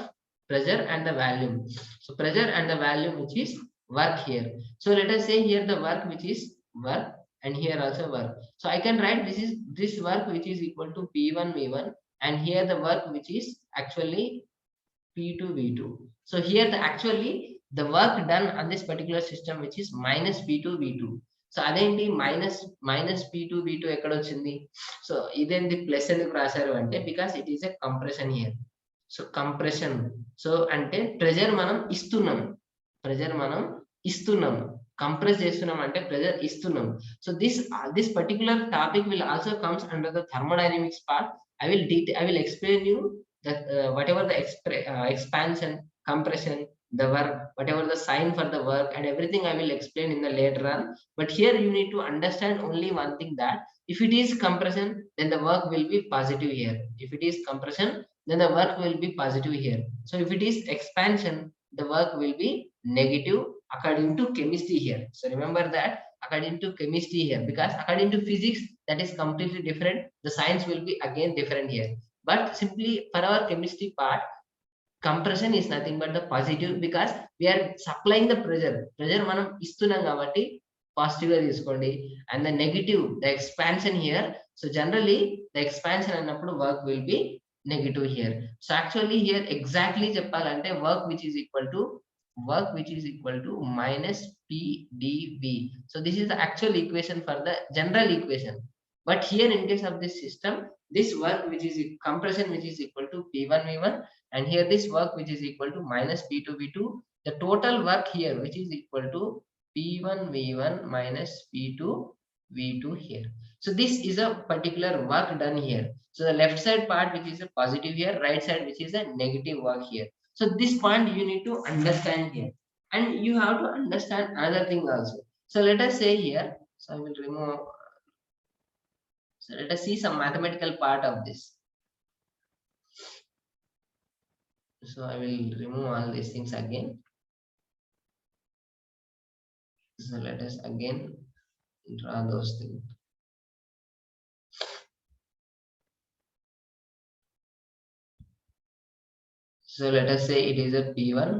pressure and the volume. So pressure and the volume which is work here. So let us say here the work which is work and here also work. So I can write this work which is equal to P1 V1 and here the work which is actually P2 V2. So here actually the work done on this particular system which is minus P2 V2. So అదేంటి minus P2 ఎక్కడ వచ్చింది? So ఇదేంటి plus ఎందుకు రాశారు అంటే because it is a compression here. So compression, so అంటే pressure మనం ఇస్తున్నాం, ప్రెజర్ మనం ఇస్తున్నాం, కంప్రెస్ చేస్తున్నాం అంటే ప్రెజర్ ఇస్తున్నాం. So this particular topic will also comes under the thermodynamics part. I will explain you that whatever the expansion, compression, the work, whatever the sign for the work and everything I will explain in the later on. But here you need to understand only one thing, that if it is compression then the work will be positive here. If it is compression then the work will be positive here. So if it is expansion the work will be negative according to chemistry here. So remember that according to chemistry here, because according to physics that is completely different, the science will be again different here. But simply for our chemistry part, compression is nothing but the positive, because we are supplying the pressure మనం ఇస్తున్నాం కాబట్టి positive గా తీసుకోండి. And the negative, the expansion here. So generally the expansion అన్నప్పుడు work will be negative here. So actually here exactly చెప్పాలంటే work which is equal to minus PdV. So this is the actual equation for the general equation. But here in case of this system, this work which is compression which is equal to P1V1, and here this work which is equal to minus P2V2, the total work here which is equal to P1V1 minus P2V2 here. So this is a particular work done here. So the left side part which is a positive here, right side which is a negative work here. So this point you need to understand here, and you have to understand another thing also. So let us say here, so I will remove, so let us see some mathematical part of this. So I will remove all these things again. So let us again draw those things. So let us say it is a P1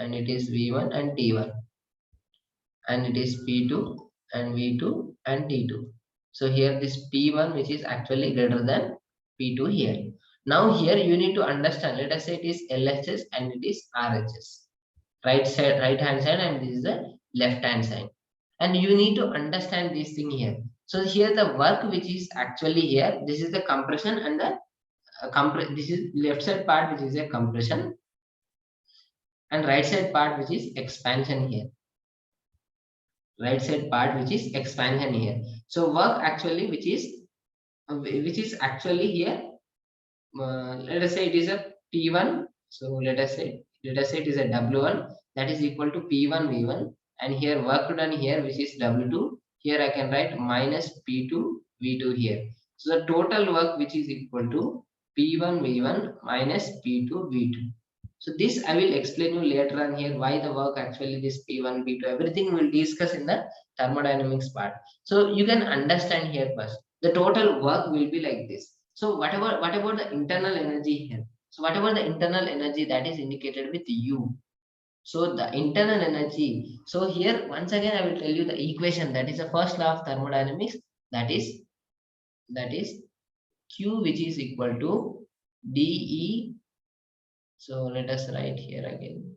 and it is V1 and T1, and it is P2 and V2 and T2. So here this P1 which is actually greater than P2 here. Now here you need to understand, let us say it is LHS and it is RHS. Right hand side, and this is the left hand side. And you need to understand this thing here. So here the work which is actually here, this is the compression, and the this is left side part which is a compression, and right side part which is expansion here. Right side part which is expansion here. So work actually which is actually here, let us say it is a P1. So let us say it is a W1 that is equal to P1 V1, and here work done here which is W2. Here I can write minus P2 V2 here. So the total work which is equal to P1 V1 minus P2 V2. So this I will explain you later on here, why the work actually this P1 P2 everything will discuss in the thermodynamics part. So you can understand here first the total work will be like this. So what about the internal energy here? So whatever the internal energy that is indicated with U. So the internal energy, so here once again I will tell you the equation, that is the first law of thermodynamics, that is Q which is equal to dE. So let us write here again,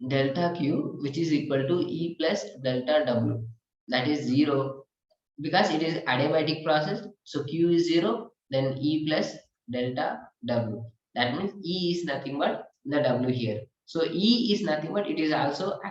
delta Q which is equal to E plus delta W, that is 0, because it is adiabatic process. So Q is 0, then E plus delta W, that means E is nothing but the W here. So E is nothing but it is also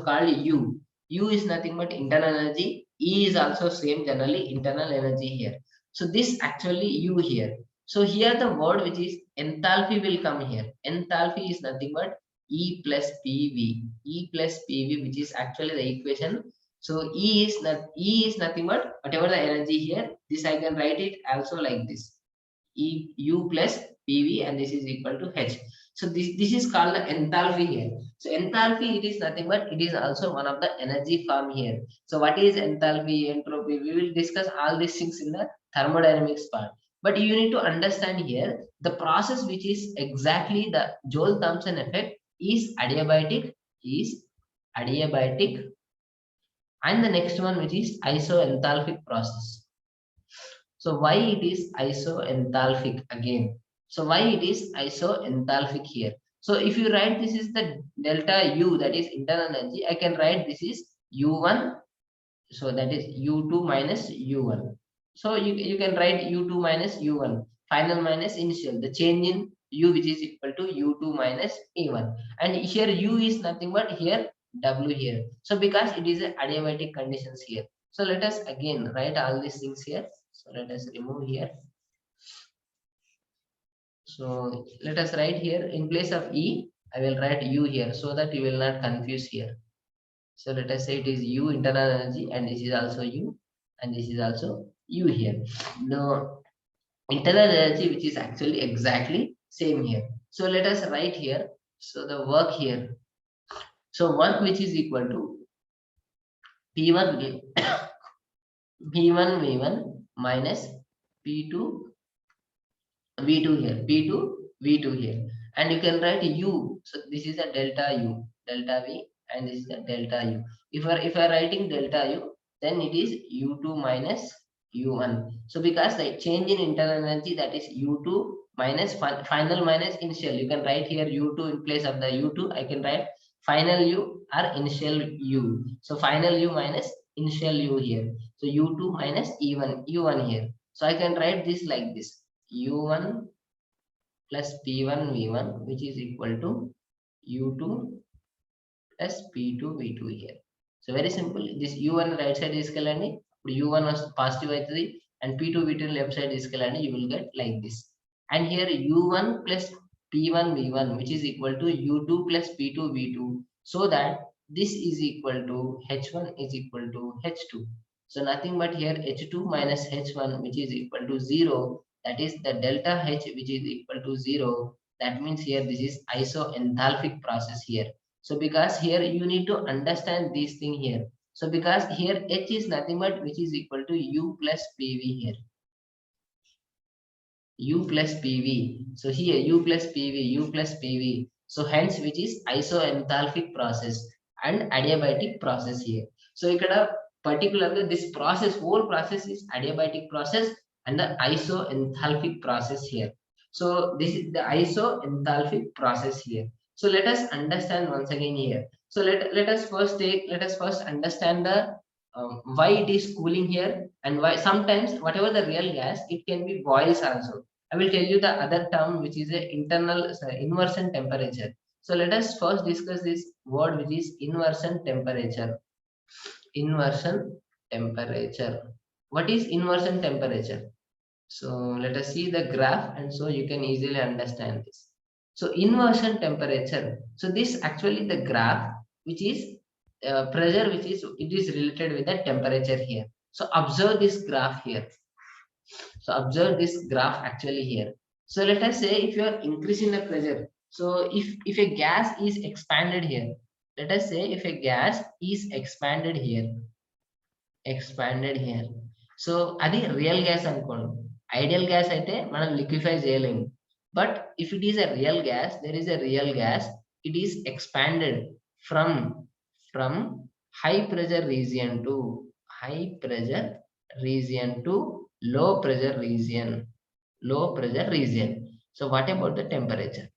called U. U is nothing but internal energy. E is also same generally internal energy here. So this actually U here. So here the word which is enthalpy will come here. Enthalpy is nothing but E plus PV. E plus PV which is actually the equation. So E is nothing but whatever the energy here. This I can write it also like this. U plus PV, and this is equal to H. So this is called the enthalpy here. So enthalpy, it is nothing but it is also one of the energy form here. So what is enthalpy, entropy? We will discuss all these things in the thermodynamics part. But you need to understand here the process which is exactly the Joule-Thomson effect is adiabatic, and the next one which is isoenthalpic process. So why it is isoenthalpic again? So why it is isoenthalpic here? So if you write this is the delta U, that is internal energy, I can write this is U1. So that is U2 minus U1. So you can write U2 minus U1, final minus initial, the change in U which is equal to U2 minus A1. And here U is nothing but here W here. So because it is a adiabatic conditions here. So let us again write all these things here. So let us remove here. So let us write here in place of E, I will write U here so that you will not confuse here. So let us say it is U internal energy and this is also U and this is also U here. The internal energy which is actually exactly same here. So let us write here. So the work here. So work which is equal to P1 P1 V1 minus P2 V2 here, P2 V2 here. And you can write U. So this is a delta U, delta V, and this is a delta U. If I writing delta U, then it is U2 minus U1. So because the change in internal energy, that is U2 minus final minus initial. You can write here U2 in place of the U2. I can write final U or initial U. So final U minus initial U here. So U2 minus U1 here. So I can write this like this. U1 plus P1 V1 which is equal to U2 plus P2 V2 here. So very simple. This U1 right side is తీసుకెళ్ళండి. U1 was positive అవుతుంది and P2 V2 left side తీసుకెళ్ళండి. You will get like this. And here U1 plus P1 V1 which is equal to U2 plus P2 V2. So that this is equal to H1 is equal to H2. So nothing but here H2 minus H1 which is equal to 0. That is the delta H which is equal to 0. That means here this is isoenthalpic process here. So because here you need to understand this thing here. So because here H is nothing but which is equal to U plus PV here. U plus PV. So here U plus PV, U plus PV. So hence which is isoenthalpic process and adiabatic process here. So ikkada particularly this process, whole process is adiabatic process and the isoenthalpic process here. So this is the isoenthalpic process here. So let us understand once again here. So let us first understand the why it is cooling here and why sometimes whatever the real gas it can be boils also. I will tell you the other term which is a internal inversion temperature. So let us first discuss this word which is inversion temperature. Inversion temperature. What is inversion temperature? So let us see the graph and so you can easily understand this. So inversion temperature. So this actually the graph which is pressure which is it is related with the temperature here. So observe this graph here. So observe this graph actually here. So let us say if you are increasing the pressure. So if a gas is expanded here, let us say if a gas is expanded here. So అది real gas అనుకోండి. Ideal gas అయితే మనం liquefy చేయలేము. But if it is a real gas, there is a real gas, it is expanded from from high pressure region to high pressure region to low pressure region. Low pressure region. So what about the temperature?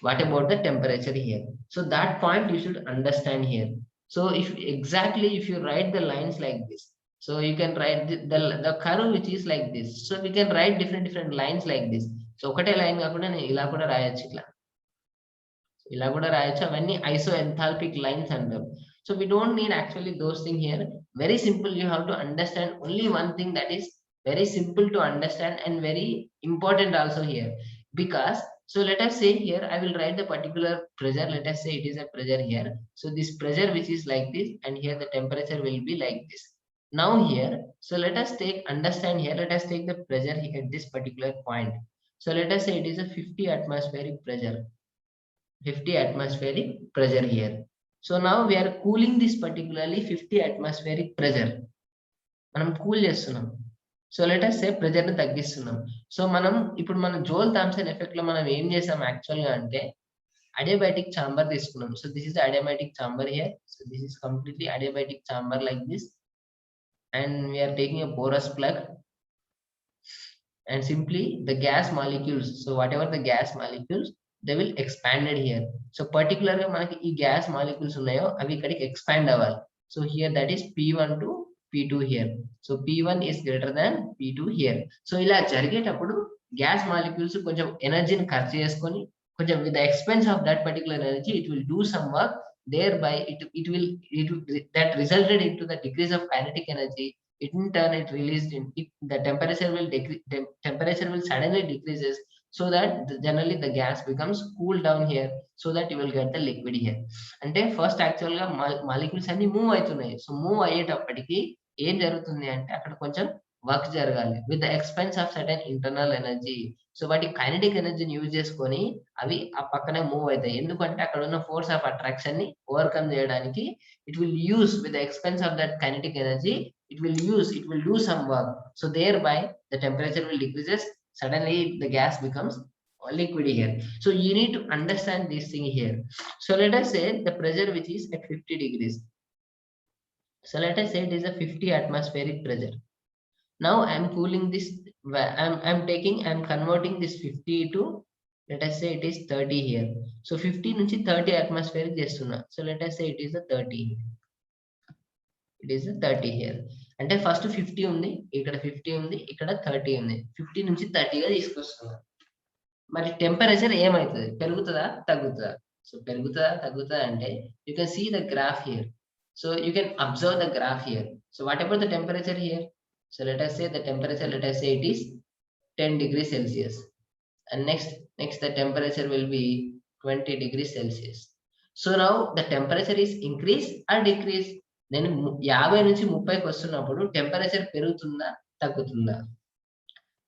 What about the temperature here? So that point you should understand here. So if you write the lines like this, so you can write the curve which is like this. So we can write different lines like this. So ఒకటే line కాకుండా నేను ఇలా కూడా రాయొచ్చు ఇట్లా. ఇలా కూడా రాయొచ్చు అవన్నీ isoenthalpic lines అంటారు. So we don't need actually those things here. Very simple, you have to understand only one thing that is very simple to understand and very important also here. Because so let us say here I will write the particular pressure. Let us say it is a pressure here. So this pressure which is like this and here the temperature will be like this. Now here, so let us understand here, let us take the pressure here at this particular point. So let us say it is a 50 atmospheric pressure. 50 atmospheric pressure here. So now we are cooling this particularly 50 atmospheric pressure. మనం cool చేస్తున్నాం. So let us say pressure ని తగ్గిస్తున్నాం. So మనం ఇప్పుడు మన Jal Thomson effect లో మనం ఏం చేసాం యాక్చువల్ గా అంటే అడియాబాటిక్ చాంబర్ తీసుకున్నాం. So this is adiabatic chamber here. So this is completely adiabatic chamber like this and we are taking a porous plug and simply the gas molecules, so whatever the gas molecules they will expanded here. So particularly మనకి ఈ gas molecules ఉన్నాయో అవి ఇక్కడికి expand అవ్వాలి. So here that is P1 to P2 here. So P1 is greater than P2 here. So ఇలా జరిగేటప్పుడు gas molecules కొంచెం ఎనర్జీని ఖర్చు చేసుకొని కొంచెం with the expense of that particular energy it will do some work, thereby that resulted into the decrease of kinetic energy. In turn it released in it, the temperature will decrease, the temperature will suddenly decreases, so that generally the gas becomes cooled down here, so that you will get the liquid here. అంటే first actual గా molecules అన్ని move అవుతున్నాయి. So move అయ్యేటప్పటికి ఏం జరుగుతుంది అంటే అక్కడ కొంచెం వర్క్ జరగాలి with the expense of certain internal energy. So వాటి కైనటిక్ ఎనర్జీని యూజ్ చేసుకొని అవి ఆ పక్కనే మూవ్ అవుతాయి. ఎందుకంటే అక్కడ ఉన్న ఫోర్స్ ఆఫ్ అట్రాక్షన్ ని ఓవర్కమ్ చేయడానికి it will use with the expense of that kinetic energy, it will do some work. So thereby the temperature will decreases, suddenly the gas becomes liquid here. So you need to understand this thing here. So let us say the pressure which is at 50 degrees. So let us say it is a 50 atmospheric pressure. Now I am cooling this, I'm converting this 50 to, let us say it is 30 here. So 50 నుంచి 30 atmospheric చేస్తున్నా. So let us say it is a 30. It is a 30 here. అంటే first 50 ఉంది, ఇక్కడ 50 ఉంది, ఇక్కడ 30 ఉంది. 50 నుంచి 30 గా తీసుకొస్తున్నా. మరి టెంపరేచర్ ఏమవుతుంది? పెరుగుతుందా తగ్గుతుందా? సో పెరుగుతుందా తగ్గుతుందా అంటే you can see the graph here. So you can observe the graph here. So what about the temperature here? So let us say the temperature, let us say it is 10 degrees Celsius, and next the temperature will be 20 degrees Celsius. So now the temperature is increase or decrease? నేను 50 నుంచి 30కి వస్తున్నప్పుడు temperature పెరుగుతుందా తగ్గుతుందా?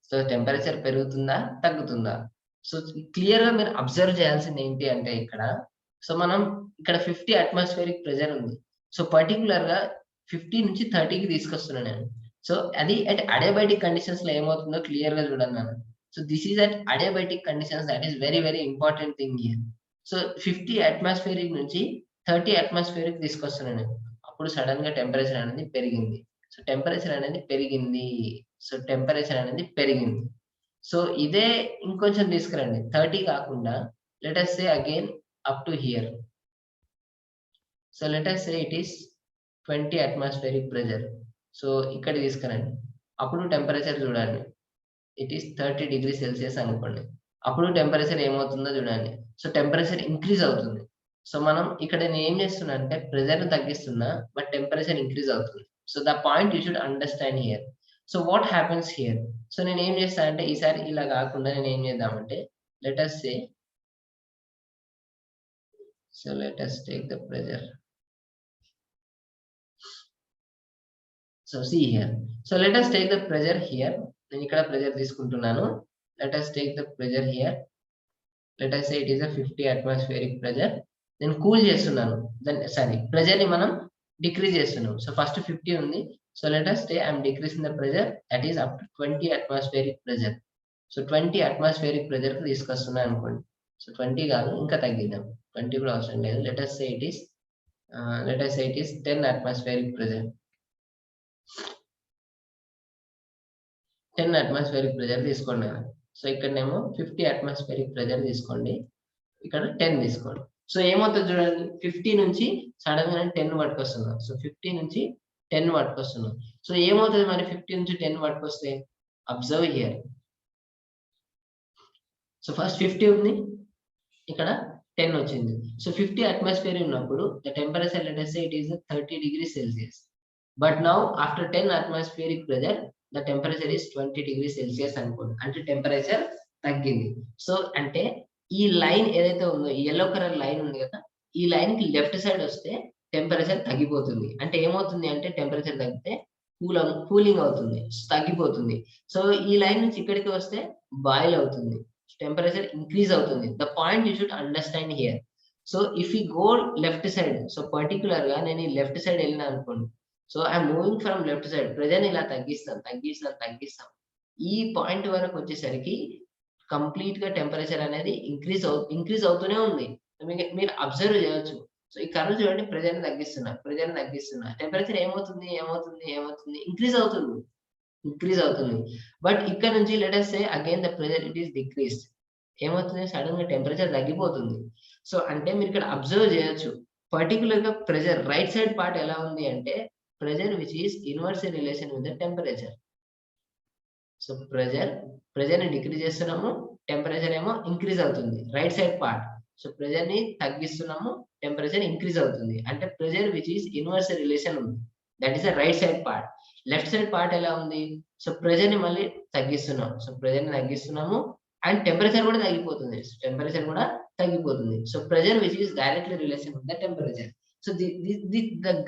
So temperature పెరుగుతుందా తగ్గుతుందా? So clear గా మీరు observe చేయాల్సింది ఏంటి అంటే ఇక్కడ, సో మనం ఇక్కడ 50 అట్మాస్ఫియరిక్ ప్రెషర్ ఉంది. సో పర్టికులర్ గా 50 నుంచి 30కి తీసుకొస్తున్నాను నేను. సో అది అట్ అడియాబాటిక్ కండిషన్స్ లో ఏమవుతుందో క్లియర్ గా చూడండి అన్న. So this is at adiabatic conditions, that is very very important thing here. So 50 atmospheric నుంచి 30 అట్మాస్ఫియరిక్ తీసుకొస్తున్నాను నేను. అప్పుడు సడన్ గా టెంపరేచర్ అనేది పెరిగింది. సో టెంపరేచర్ అనేది పెరిగింది. సో టెంపరేచర్ అనేది పెరిగింది. సో ఇదే ఇంకొంచెం తీసుకురండి, 30 కాకుండా let us say again up to here. So let us say it is 20 atmospheric pressure. So ఇక్కడ తీసుకురండి, అప్పుడు టెంపరేచర్ చూడండి, ఇట్ ఈస్ 30 డిగ్రీ సెల్సియస్ అనుకోండి. అప్పుడు టెంపరేచర్ ఏమవుతుందో చూడండి. సో టెంపరేచర్ ఇంక్రీజ్ అవుతుంది. సో మనం ఇక్కడ నేను ఏం చేస్తున్నా అంటే ప్రెషర్ తగ్గిస్తున్నా, బట్ టెంపరేచర్ ఇంక్రీజ్ అవుతుంది. So the point you should understand here. So what happens here? So నేను ఏం చేస్తా అంటే ఈసారి ఇలా కాకుండా నేను ఏం చేద్దామంటే let us say, so let us take the pressure. So see here. So let us take the pressure here. నేను ఇక్కడ ప్రెషర్ తీసుకుంటున్నాను. Let us take the pressure here. Let us say it is a 50 atmospheric pressure. నేను cool చేస్తున్నాను. Sorry pressure ని మనం decrease చేస్తున్నాం. So first 50 ఉంది. So let us say I am decreasing the pressure, that is up to 20 atmospheric pressure. So 20 atmospheric pressure కి తీసుకొస్తున్నాను అనుకోండి. So 20 కాదు, ఇంకా తగ్గిద్దాం. 20 కూడా అవసరం లేదు. let us say it is 10 atmospheric pressure. 10 atmospheric pressure తీసుకోండి. సో ఇక్కడనేమో 50 atmospheric pressure తీసుకోండి, ఇక్కడ 10 తీసుకోండి. సో ఏమవుతుంది చూడండి, 50 నుంచి సడన్ గా 10 పట్టుకొస్తున్నాం. సో 50 నుంచి 10 పట్టుకొస్తున్నాం. సో ఏమవుతుంది మరి 50 నుంచి 10 పట్టుకొస్తే? Observe here. సో ఫస్ట్ 50 ఉంది, ఇక్కడ 10 వచ్చింది. సో 50 అట్మాస్ఫియర్ ఉన్నప్పుడు the temperature let us say it is 30 degrees Celsius. But now after 10 atmospheric pressure the temperature is 20 degrees Celsius అనుకోండి. అంటే టెంపరేచర్ తగ్గింది. సో అంటే ఈ లైన్ ఏదైతే ఉందో, ఈ yellow కలర్ లైన్ ఉంది కదా, ఈ లైన్ కి లెఫ్ట్ సైడ్ వస్తే టెంపరేచర్ తగ్గిపోతుంది. అంటే ఏమవుతుంది అంటే టెంపరేచర్ తగ్గితే కూలింగ్ అవుతుంది, తగ్గిపోతుంది. సో ఈ లైన్ నుంచి ఇక్కడికి వస్తే బాయిల్ అవుతుంది, టెంపరేచర్ ఇంక్రీజ్ అవుతుంది. The point you should understand here. So if you go left side, so particular గా నేను ఈ లెఫ్ట్ సైడ్ వెళ్ళినా అనుకోండి. So I'm moving from left side, pressure ఇలా తగ్గిస్తాం. ఈ పాయింట్ వరకు వచ్చేసరికి కంప్లీట్ గా టెంపరేచర్ అనేది ఇంక్రీజ్ అవుతూనే ఉంది. మీరు అబ్జర్వ్ చేయొచ్చు. సో ఈ కర్వ్ చూడండి, ప్రెజర్ తగ్గిస్తున్నా, టెంపరేచర్ ఏమవుతుంది ఇంక్రీజ్ అవుతుంది. బట్ ఇక్కడ నుంచి let us say again the pressure it is decreased. ఏమవుతుంది, సడన్ గా టెంపరేచర్ తగ్గిపోతుంది. సో అంటే మీరు ఇక్కడ అబ్జర్వ్ చేయొచ్చు, పర్టికులర్ గా ప్రెషర్ రైట్ సైడ్ పార్ట్ ఎలా ఉంది అంటే pressure which is inverse relation with the temperature. So pressure ని డిక్రీజ్ చేస్తున్నాము, టెంపరేచర్ ఏమో ఇంక్రీజ్ అవుతుంది right side part. So pressure ని తగ్గిస్తున్నాము, టెంపరేచర్ ఇంక్రీజ్ అవుతుంది. అంటే pressure which is inverse relation ఉంది. That is the right side part. Left side part ఎలా ఉంది, సో ప్రెషర్ ని మళ్ళీ తగ్గిస్తున్నాం. సో ప్రెషర్ ని తగ్గిస్తున్నాము అండ్ టెంపరేచర్ కూడా తగ్గిపోతుంది. సో టెంపరేచర్ కూడా తగ్గిపోతుంది. So pressure which is directly relation with the temperature. So the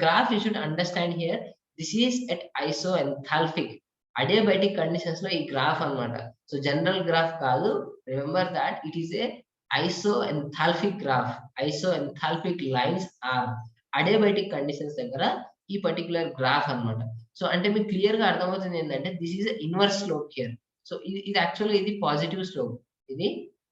graph you should understand here, this is at isoenthalpic adiabatic conditions లో ఈ గ్రాఫ్ అన్నమాట. సో జనరల్ గ్రాఫ్ కాదు, remember that it is a isoenthalpic graph. Isoenthalpic lines are adiabatic conditions దగ్గర ఈ particular graph అన్నమాట. So అంటే మీకు clear గా అర్థమవుతుంది ఏంటంటే this is inverse slope here. So ఇది యాక్చువల్గా ఇది పాజిటివ్ స్లోప్, ఇది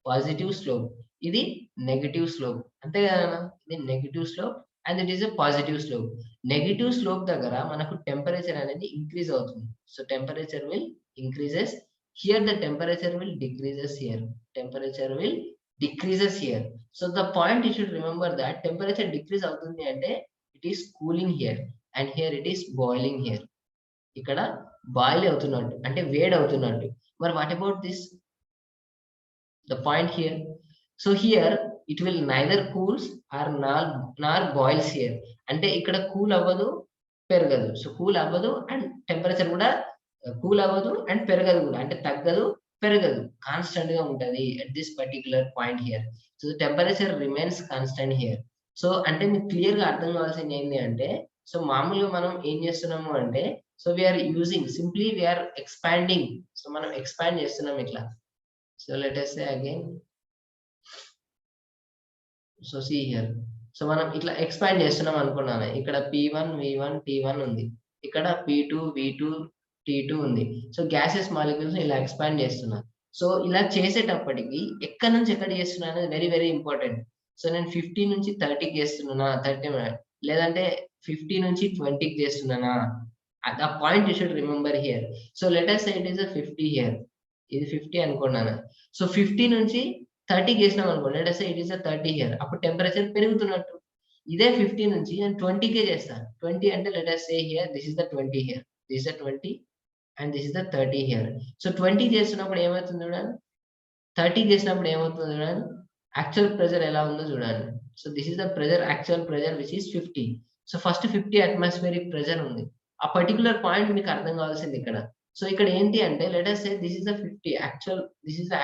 పాజిటివ్ స్లోప్, ఇది నెగటివ్ స్లోప్, అంతే కదా. ఇది negative slope and it is a positive slope. Negative slope దగ్గర మనకు టెంపరేచర్ అనేది ఇంక్రీజ్ అవుతుంది. So temperature will increases here, the temperature will decreases here, temperature will decreases here. So the point you should remember that temperature decrease అవుతుంది అంటే it is cooling here and here it is boiling here. ఇక్కడ boil అవుతున్నట్టు అంటే వేడి అవుతున్నట్టు. మరి what about this, the point here? So here it will neither cools or nor boils here. అంటే ఇక్కడ కూల్ అవ్వదు, పెరగదు. సో కూల్ అవ్వదు అండ్ టెంపరేచర్ కూడా కూల్ అవ్వదు అండ్ పెరగదు కూడా, అంటే తగ్గదు పెరగదు, కాన్స్టెంట్ గా ఉంటది at this particular point here. So the temperature remains constant here. So అంటే మీకు క్లియర్ గా అర్థం కావాల్సింది ఏంటి అంటే, సో మామూలుగా మనం ఏం చేస్తున్నాము అంటే, so we are using simply we are expanding. So మనం ఎక్స్పాండ్ చేస్తున్నాం ఇట్లా. So let us say again. So see here. So మనం ఇట్లా ఎక్స్పాండ్ చేస్తున్నాం అనుకున్నాను. ఇక్కడ P1 V1 T1 ఉంది, ఇక్కడ P2 V2 T2 ఉంది. సో గ్యాసెస్ మాలిక్యూల్స్ ఇలా ఎక్స్పాండ్ చేస్తున్నా. సో ఇలా చేసేటప్పటికి ఎక్కడి నుంచి ఎక్కడ చేస్తున్నా అనేది వెరీ వెరీ ఇంపార్టెంట్. సో నేను 50 నుంచి 30కి చేస్తున్నానా, 30 లేదంటే 50 నుంచి 20కి చేస్తున్నానా, ఆ point you should remember here. So let us say it is a 50 here, ఇది 50 అనుకున్నాను. సో 50 నుంచి 30 చేసినాం అనుకోండి, let us say it is a 30 here, అప్పుడు టెంపరేచర్ పెరుగుతున్నట్టు. ఇదే 50 నుంచి నేను 20కే చేస్తాను. 20 అంటే let us say here this is the 20 here, this is the 20 and this is the 30 here. So 20 చేస్తున్నప్పుడు ఏమవుతుంది చూడండి, 30 చేసినప్పుడు ఏమవుతుంది చూడండి, యాక్చువల్ ప్రెషర్ ఎలా ఉందో చూడండి. So this is the pressure, actual pressure which is 50. So first 50 atmospheric pressure ఉంది. ఆ పర్టికులర్ పాయింట్ మీకు అర్థం కావాల్సింది ఇక్కడ. సో ఇక్కడ ఏంటి అంటే let us say this is the 50 actual, this is the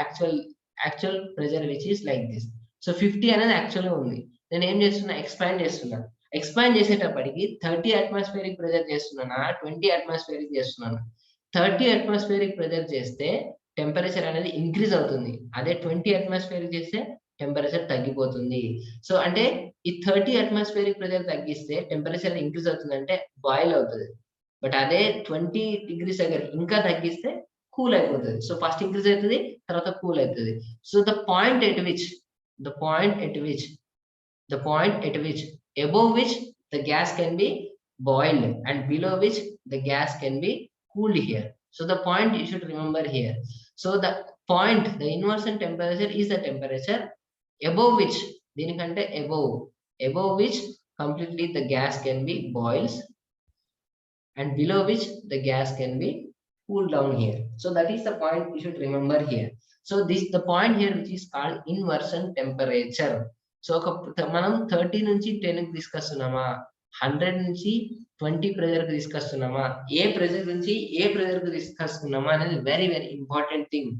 actual pressure which is like this. So 50 అనేది యాక్చువల్ గా ఉంది. నేను ఏం చేస్తున్నా, ఎక్స్పాండ్ చేస్తున్నా. ఎక్స్పాండ్ చేసేటప్పటికి 30 అట్మాస్ఫియరిక్ ప్రెషర్ చేస్తున్నానా, 20 అట్మాస్ఫియరిక్ చేస్తున్నాను. 30 అట్మాస్ఫియరిక్ ప్రెషర్ చేస్తే టెంపరేచర్ అనేది ఇంక్రీజ్ అవుతుంది. అదే 20 అట్మాస్ఫియరిక్ చేస్తే టెంపరేచర్ తగ్గిపోతుంది. సో అంటే ఈ 30 అట్మాస్ఫియరిక్ ప్రెషర్ తగ్గిస్తే టెంపరేచర్ ఇంక్రీజ్ అవుతుంది అంటే బాయిల్ అవుతుంది. బట్ అదే 20 డిగ్రీస్ దగ్గర ఇంకా తగ్గిస్తే కూల్ అయిపోతుంది. సో ఫస్ట్ ఇంక్రీజ్ అవుతుంది, తర్వాత కూల్ అవుతుంది. So the point at which above which the gas can be boiled and below which the gas can be cooled here. So the point you should remember here. So the point, the inversion temperature is the temperature above which, దీనికంటే above which completely the gas can be boiled and below which the gas can be cooled down here. So that is the point you should remember here. So this the point here which is called inversion temperature. So మనం 30 నుంచి 10 కి తీసుకొస్తున్నామా, 100 నుంచి 20 pressure కి తీసుకొస్తున్నామా, ఏ pressure నుంచి ఏ pressure కి తీసుకొస్తున్నామా అనేది very very important thing.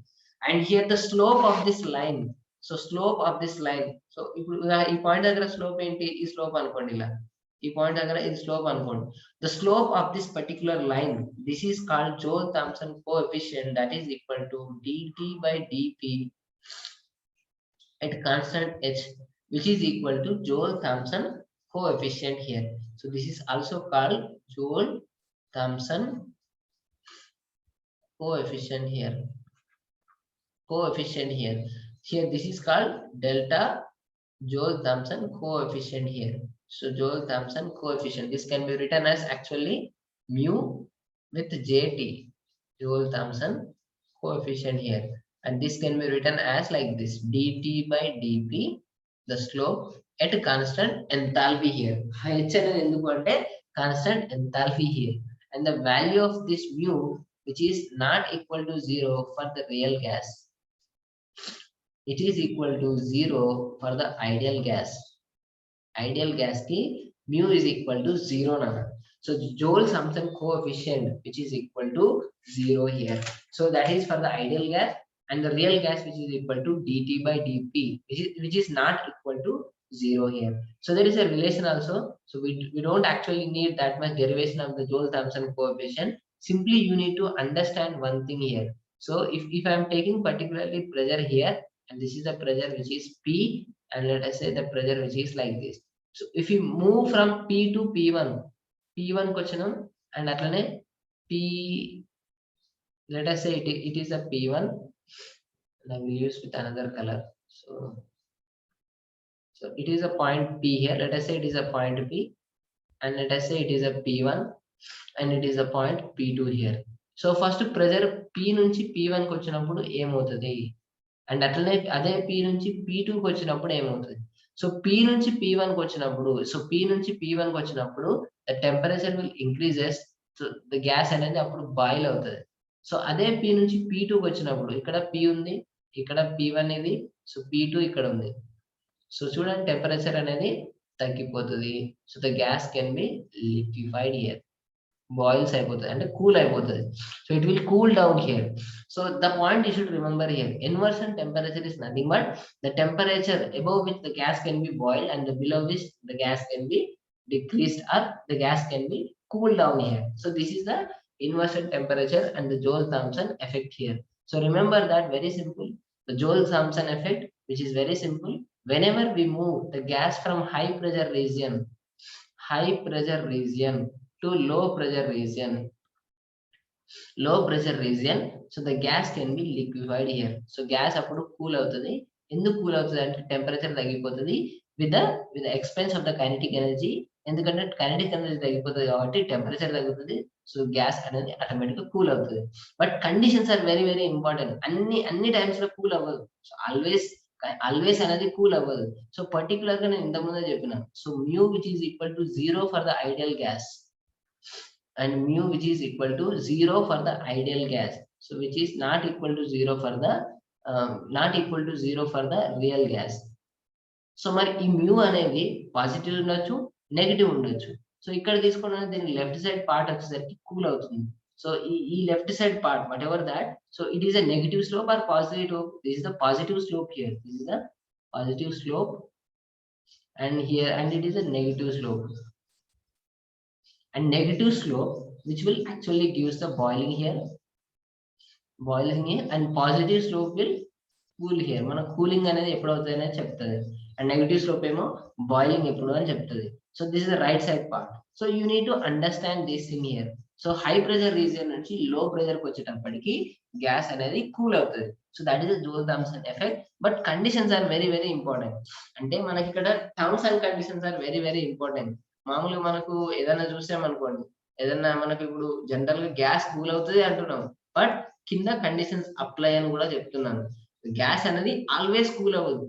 And here the slope of this line. So slope of this line, so ఇప్పుడు ఈ పాయింట్ దగ్గర స్లోప్ ఏంటి, ఈ స్లోప్ అనుకోండి, ఇలా ఈ పాయింట్ దగ్గర ఇది స్లోప్ అనుకోండి. The slope of this particular line, this is called Joule-Thomson coefficient, that is equal to dt by dp at constant h, which is equal to Joule-Thomson coefficient here. So this is also called Joule-Thomson coefficient here. Here this is called delta Joule-Thomson coefficient here. So Joule-Thomson coefficient, this can be written as actually mu with JT, Joule-Thomson coefficient here. and this can be written as like this: dt by dp, the slope at constant enthalpy here. H అనేది ఎందుకు అంటే constant enthalpy here, and the value of this mu, which is not equal to 0 for the real gas, it is equal to 0 for the ideal gas. Ideal gas ki mu is equal to 0 nana. So Joule Thomson coefficient, which is equal to 0 here. So that is for the ideal gas, and the real gas, which is equal to dt by dp, which is not equal to 0 here. So there is a relation also. So we don't actually need that much derivation of the Joule Thomson coefficient. Simply you need to understand one thing here. So if I am taking particularly pressure here, and this is the pressure which is P, and let us say the pressure which is like this. So if you move from P to P1, P1 question, and atlane P, let us say it is a P1, and I will use with another color. So it is a point P here. Let us say it is a point P, and let us say it is a P1, and it is a point P2 here. So first pressure P నుంచి P1 కి వచ్చినప్పుడు ఏమవుతుంది, and అట్లనే అదే P నుంచి P2 కి వచ్చినప్పుడు ఏమవుతుంది. సో P నుంచి P1 కి వచ్చినప్పుడు, సో P నుంచి P1 కి వచ్చినప్పుడు the temperature will increases, so the gas అనేది అప్పుడు బాయిల్ అవుతుంది. సో అదే P నుంచి P2 కి వచ్చినప్పుడు, ఇక్కడ P ఉంది, ఇక్కడ P1 ఇది, సో P2 ఇక్కడ ఉంది. సో చూడండి టెంపరేచర్ అనేది తగ్గిపోతుంది. So the gas can be liquefied here, boils అయిపోతుంది అంటే కూల్ అయిపోతుంది. So it will cool down here. So the point you should remember here, inversion temperature is nothing but the temperature above which the gas can be boiled and below which the gas can be decreased, or the gas can be cooled down here. So this is the inversion temperature and the Joule-Thomson effect here. So remember that, very simple. The Joule-Thomson effect, which is very simple. Whenever we move the gas from high pressure region to low pressure region, so the gas can be liquefied here. So gas appudu cool avutadi. Enduku cool avutadi ante temperature tagipotadi with the expense of the kinetic energy. ఎందుకంటే kinetic energy తగ్గిపోతుంది కాబట్టి temperature తగ్గుతుంది. So gas అనేది automatic గా cool అవుతుంది. But conditions are very very important. అన్ని times లో cool అవ్వదు. సో ఆల్వేస్ అనేది కూల్ అవ్వదు. సో పర్టికులర్ గా నేను ఇంతకుముందే చెప్పిన, so mu which is equal to 0 for the ideal gas, and mu which is equal to 0 for the ideal gas, so which is not equal to 0 for the real gas. So మరి ఈ mu అనేది positive ఉండొచ్చు, negative ఉండొచ్చు. So ఇక్కడ తీసుకున్న దీని left side part వచ్చేసరికి cool అవుతుంది. సో ఈ left side part whatever that, so it is a negative slope or positive slope. This is the positive slope here, this is the positive slope, and here and it is a negative slope, and negative slope which will actually gives the boiling here, and positive slope will cool here. మన cooling అనేది ఎప్పుడు అవుతుంది అనేది చెప్తుంది, and negative slope ఏమో boiling ఎప్పుడు అని చెప్తుంది. So this is the right side part. So you need to understand this thing here. So high pressure region నుంచి లో ప్రెషర్ కి వచ్చేటప్పటికి గ్యాస్ అనేది కూల్ అవుతుంది. So that is the Joule-Thomson effect. But conditions are very very important. అంటే మనకి ఇక్కడ terms and conditions are very very important. మామూలుగా మనకు ఏదైనా చూసామనుకోండి, ఏదన్నా మనకు ఇప్పుడు జనరల్ గా గ్యాస్ కూల్ అవుతుంది అంటున్నాం, బట్ కింద కండిషన్స్ అప్లై అని కూడా చెప్తున్నాను. గ్యాస్ అనేది ఆల్వేస్ కూల్ అవ్వదు,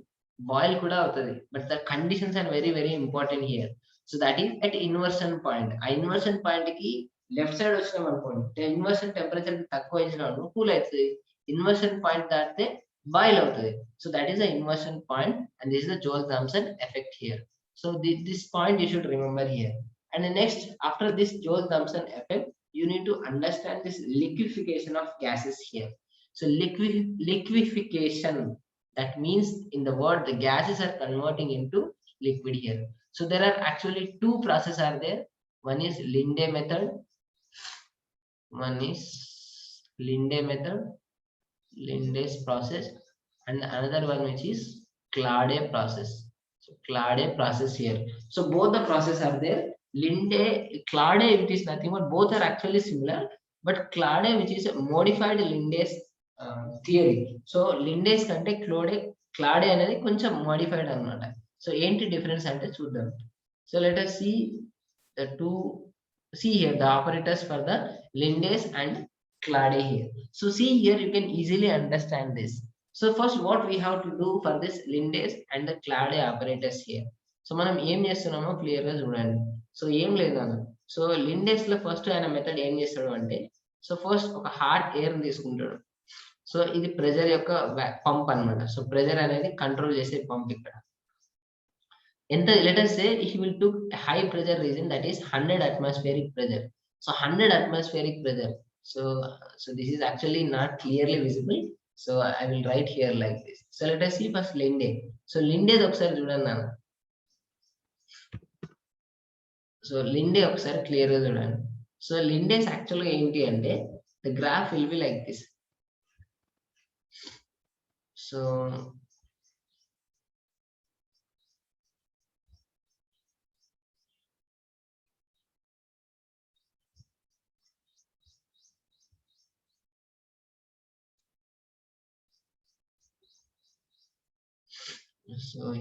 బాయిల్ కూడా అవుతుంది, but the conditions are very very important here. So that is at inversion point. ఆ ఇన్వర్షన్ పాయింట్ కి లెఫ్ట్ సైడ్ వచ్చినాం అనుకోండి, ఇన్వర్షన్ టెంపరేచర్ తక్కువ ఇచ్చినాడు కూల్ అవుతుంది, ఇన్వర్షన్ పాయింట్ దాటితే బాయిల్ అవుతుంది. So that is the inversion point, and this is the Joule-Thomson effect here. So this point you should remember here. And the next, after this Joule-Thomson effect, you need to understand this liquefaction of gases here. So liquefaction, that means in the word the gases are converting into liquid here. So there are actually two processes are there. One is Linde method, Linde's process, and another one which is Clade process. So Clade process here. So both the process are there. Clade, it is nothing but both are actually similar, but Clade, which is a modified Linde's theory. So Linde's కంటే Clade అనేది కొంచెం modified అన్నమాట. So ఏంటి difference అంటే చూద్దాం. So let us see here the operators for the Linde's and clade here. So see here, you can easily understand this. So first what we have to do for this Lindes and the clade operators here. So మనం ఏం చేస్తున్నామో clear గా చూడండి. So ఏం లేదు అన్న. So లిండెస్ లో first ఆయన మెథడ్ ఏం చేస్తాడు అంటే, సో ఫస్ట్ ఒక హాట్ ఎయిర్ తీసుకుంటాడు. సో ఇది ప్రెజర్ యొక్క పంప్ అన్నమాట. సో ప్రెజర్ అనేది కంట్రోల్ చేసే పంప్ ఇక్కడ. ఎంత let us say he will took a high pressure region, that is 100 atmospheric pressure. So 100 atmospheric pressure. So this is actually not clearly visible. So I will write here like this. So let us see first Linde. So Linde ఒకసారి చూడండి నాన్న. So Linde ఒకసారి clear గా చూడండి. So లిండేస్ actual గా ఏంటి అంటే, the graph will be like this. So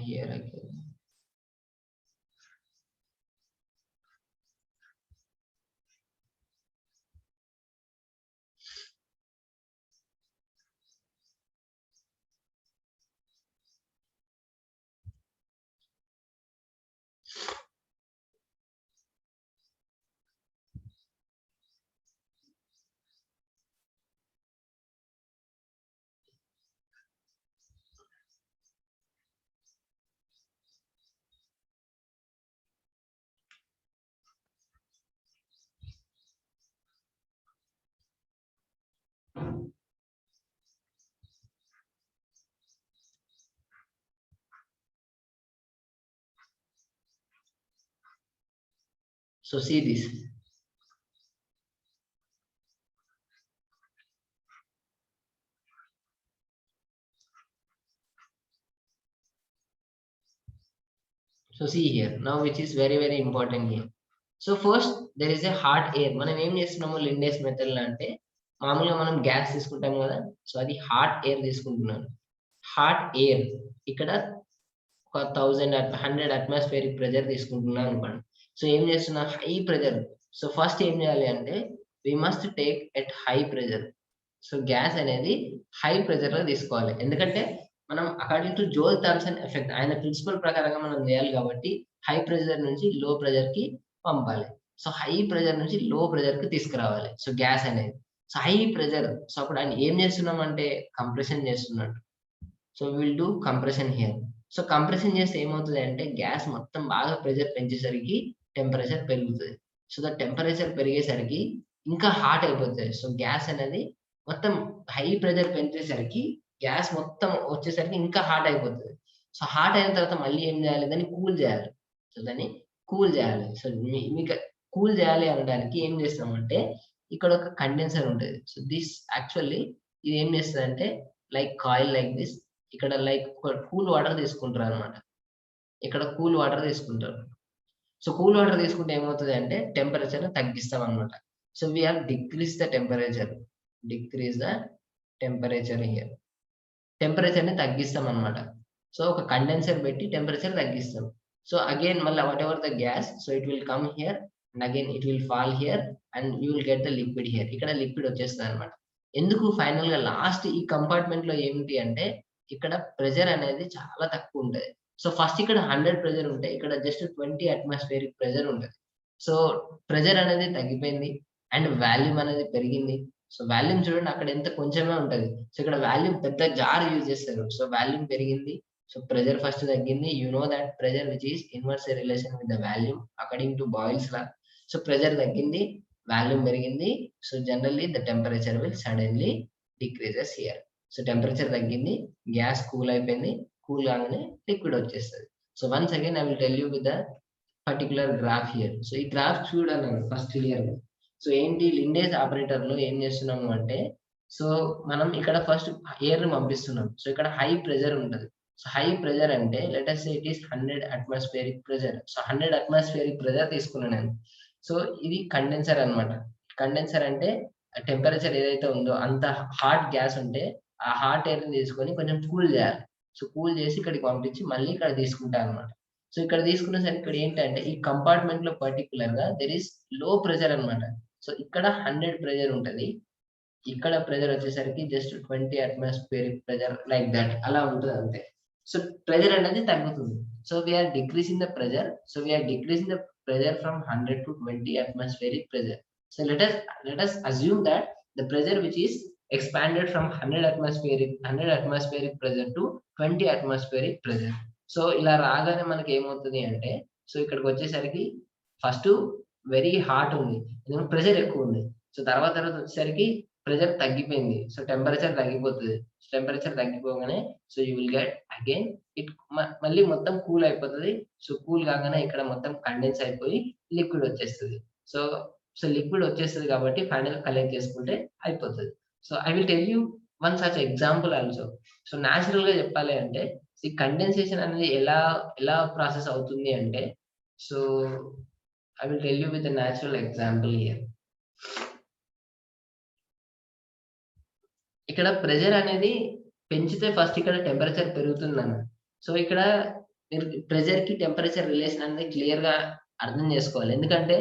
here again. So see this. So see here now, which is very important here. So first there is a hot air. మనం ఏం చేస్తున్నాము లిండేస్ method లో అంటే, మామూలుగా మనం గ్యాస్ తీసుకుంటాం కదా. సో అది హాట్ ఎయిర్ తీసుకుంటున్నాను. హాట్ ఎయిర్ ఇక్కడ ఒక 100 అట్మాస్ఫియరిక్ ప్రెజర్ తీసుకుంటున్నాను అనుకోండి. సో ఏం చేస్తున్నా, హై ప్రెజర్. సో ఫస్ట్ ఏం చేయాలి అంటే, we must take at high pressure. So gas అనేది హై ప్రెజర్ లో తీసుకోవాలి. ఎందుకంటే మనం according to Joule Thomson effect, ఆయన ప్రిన్సిపల్ ప్రకారంగా మనం చేయాలి కాబట్టి హై ప్రెజర్ నుంచి లో ప్రెజర్ కి పంపాలి. సో హై ప్రెజర్ నుంచి లో ప్రెజర్ కి తీసుకురావాలి. సో గ్యాస్ అనేది. So high pressure. సో అప్పుడు ఆయన ఏం చేస్తున్నాం అంటే, కంప్రెషన్ చేస్తున్నట్టు. So will do compression here. So compression చేస్తే ఏమవుతుంది అంటే, గ్యాస్ మొత్తం బాగా ప్రెజర్ పెంచేసరికి టెంపరేచర్ పెరుగుతుంది. సో ద టెంపరేచర్ పెరిగేసరికి ఇంకా హాట్ అయిపోతుంది. సో గ్యాస్ అనేది మొత్తం హై ప్రెజర్ పెంచేసరికి గ్యాస్ మొత్తం వచ్చేసరికి ఇంకా హాట్ అయిపోతుంది. సో హాట్ అయిన తర్వాత మళ్ళీ ఏం చేయాలి, దాన్ని కూల్ చేయాలి. సో దాన్ని కూల్ చేయాలి. సో మీకు కూల్ చేయాలి అనడానికి ఏం చేస్తామంటే, ఇక్కడ ఒక కండెన్సర్ ఉంటది. సో దిస్ యాక్చువల్లీ ఇది ఏం చేస్తదంటే, లైక్ కాయిల్ లైక్ దిస్. ఇక్కడ లైక్ ఒక కూల్ వాటర్ తీసుకుంటారనమాట. ఇక్కడ కూల్ వాటర్ తీసుకుంటారు. సో కూల్ వాటర్ తీసుకుంటే ఏమవుతది అంటే, టెంపరేచర్‌ని తగ్గిస్తామనమాట. So we have decrease the temperature. Decrease the temperature here. టెంపరేచర్‌ని తగ్గిస్తామనమాట. సో ఒక కండెన్సర్ పెట్టి టెంపరేచర్ తగ్గిస్తాం. సో అగైన్ మళ్ళా whatever the gas, so it will come here and again it will fall here and you will get the liquid here. ఇక్కడ liquid వచ్చేస్తదనమాట. ఎందుకు ఫైనల్‌గా last ఈ కంపార్ట్మెంట్‌లో ఏమిటి అంటే, ఇక్కడ ప్రెషర్ అనేది చాలా తక్కువుంటది. సో ఫస్ట్ ఇక్కడ 100 ప్రెషర్ ఉంటే, ఇక్కడ జస్ట్ 20 అట్మాస్ఫియరిక్ ప్రెషర్ ఉంటది. సో ప్రెషర్ అనేది తగ్గిపోయింది అండ్ వాల్యూమ్ అనేది పెరిగింది. సో వాల్యూమ్ చూడండి, అక్కడ ఎంత కొంచెమే ఉంటది. సో ఇక్కడ వాల్యూమ్ పెద్ద జార్ యూజ్ చేస్తారు. సో వాల్యూమ్ పెరిగింది. సో ప్రెషర్ ఫస్ట్ తగ్గింది. You know that pressure which is inverse relation with the volume according to boils law. So pressure తగ్గింది, వాల్యూమ్ పెరిగింది. So generally the temperature will suddenly decreases here. So temperature తగ్గింది, gas cool అయిపోయింది. Cool కాగానే liquid వచ్చేస్తది. So once again I will tell you with the particular graph here. So ఈ graph చూడన్నాను first క్లియర్‌గా. So ఏంటి లిండేస్ operator లో ఏం చేస్తున్నాము అంటే, సో మనం ఇక్కడ ఫస్ట్ ఎయిర్ ని పంపిస్తున్నాం. సో ఇక్కడ హై ప్రెషర్ ఉంటది. సో హై ప్రెషర్ అంటే let us say it is 100 atmospheric pressure. So 100 atmospheric pressure తీసుకున్నాను నేను. సో ఇది కండెన్సర్ అన్నమాట. కండెన్సర్ అంటే టెంపరేచర్ ఏదైతే ఉందో అంత హాట్ గ్యాస్ ఉంటే, ఆ హాట్ ఎయిర్ ని తీసుకొని కొంచెం కూల్ చేయాలి. సో కూల్ చేసి ఇక్కడికి పంపించి మళ్ళీ ఇక్కడ తీసుకుంటా అన్నమాట. సో ఇక్కడ తీసుకునేసరికి ఇక్కడ ఏంటంటే, ఈ కంపార్ట్మెంట్ లో పర్టిక్యులర్ గా దేర్ ఈస్ లో ప్రెషర్ అన్నమాట. సో ఇక్కడ 100 ప్రెషర్ ఉంటది. ఇక్కడ ప్రెజర్ వచ్చేసరికి just 20 atmospheric pressure like that అలా ఉంటుంది అంతే. సో ప్రెజర్ అనేది తగ్గుతుంది. So we are decreasing the pressure. So we are decreasing the pressure from 100 to 20 atmospheric pressure. So let us assume that the pressure which is expanded from 100 atmospheric pressure to 20 atmospheric pressure. సో ఇలా రాగానే మనకి ఏమవుతుంది అంటే, so ఇక్కడికి వచ్చేసరికి first very hot ఉంది, pressure ఎక్కువ ఉంది. సో తర్వాత వచ్చేసరికి ప్రెషర్ తగ్గిపోయింది. సో టెంపరేచర్ తగ్గిపోతుంది. టెంపరేచర్ తగ్గిపోగానే so you will get again it మళ్ళీ మొత్తం కూల్ అయిపోతుంది. సో కూల్ కాగానే ఇక్కడ మొత్తం కండెన్స్ అయిపోయి లిక్విడ్ వచ్చేస్తుంది. సో సో లిక్విడ్ వచ్చేస్తుంది కాబట్టి ఫైనల్ కలెక్ట్ చేసుకుంటే అయిపోతుంది. So I will tell you one such example also. So natural గా చెప్పాలి అంటే ఈ కండెన్సేషన్ అనేది ఎలా ప్రాసెస్ అవుతుంది అంటే, so I will tell you with natural example here. ఇక్కడ ప్రెషర్ అనేది పెంచితే ఫస్ట్ ఇక్కడ టెంపరేచర్ పెరుగుతుందన్న. సో ఇక్కడ మీరు ప్రెషర్ కి టెంపరేచర్ రిలేషన్ అనేది క్లియర్ గా అర్థం చేసుకోవాలి. ఎందుకంటే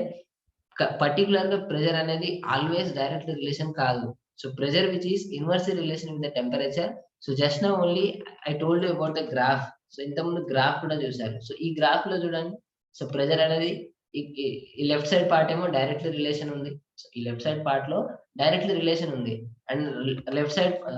పర్టికులర్ గా ప్రెషర్ అనేది ఆల్వేస్ డైరెక్ట్ రిలేషన్ కాదు. So pressure which is inversely relation with the temperature. So just now only I told you about the graph. So ఇంతకుముందు గ్రాఫ్ కూడా చూసారు. సో ఈ గ్రాఫ్ లో చూడండి, సో ప్రెషర్ అనేది ఈ లెఫ్ట్ సైడ్ పార్ట్ ఏమో డైరెక్ట్లీ రిలేషన్ ఉంది. సో ఈ లెఫ్ట్ సైడ్ పార్ట్ లో డైరెక్ట్లీ రిలేషన్ ఉంది, అండ్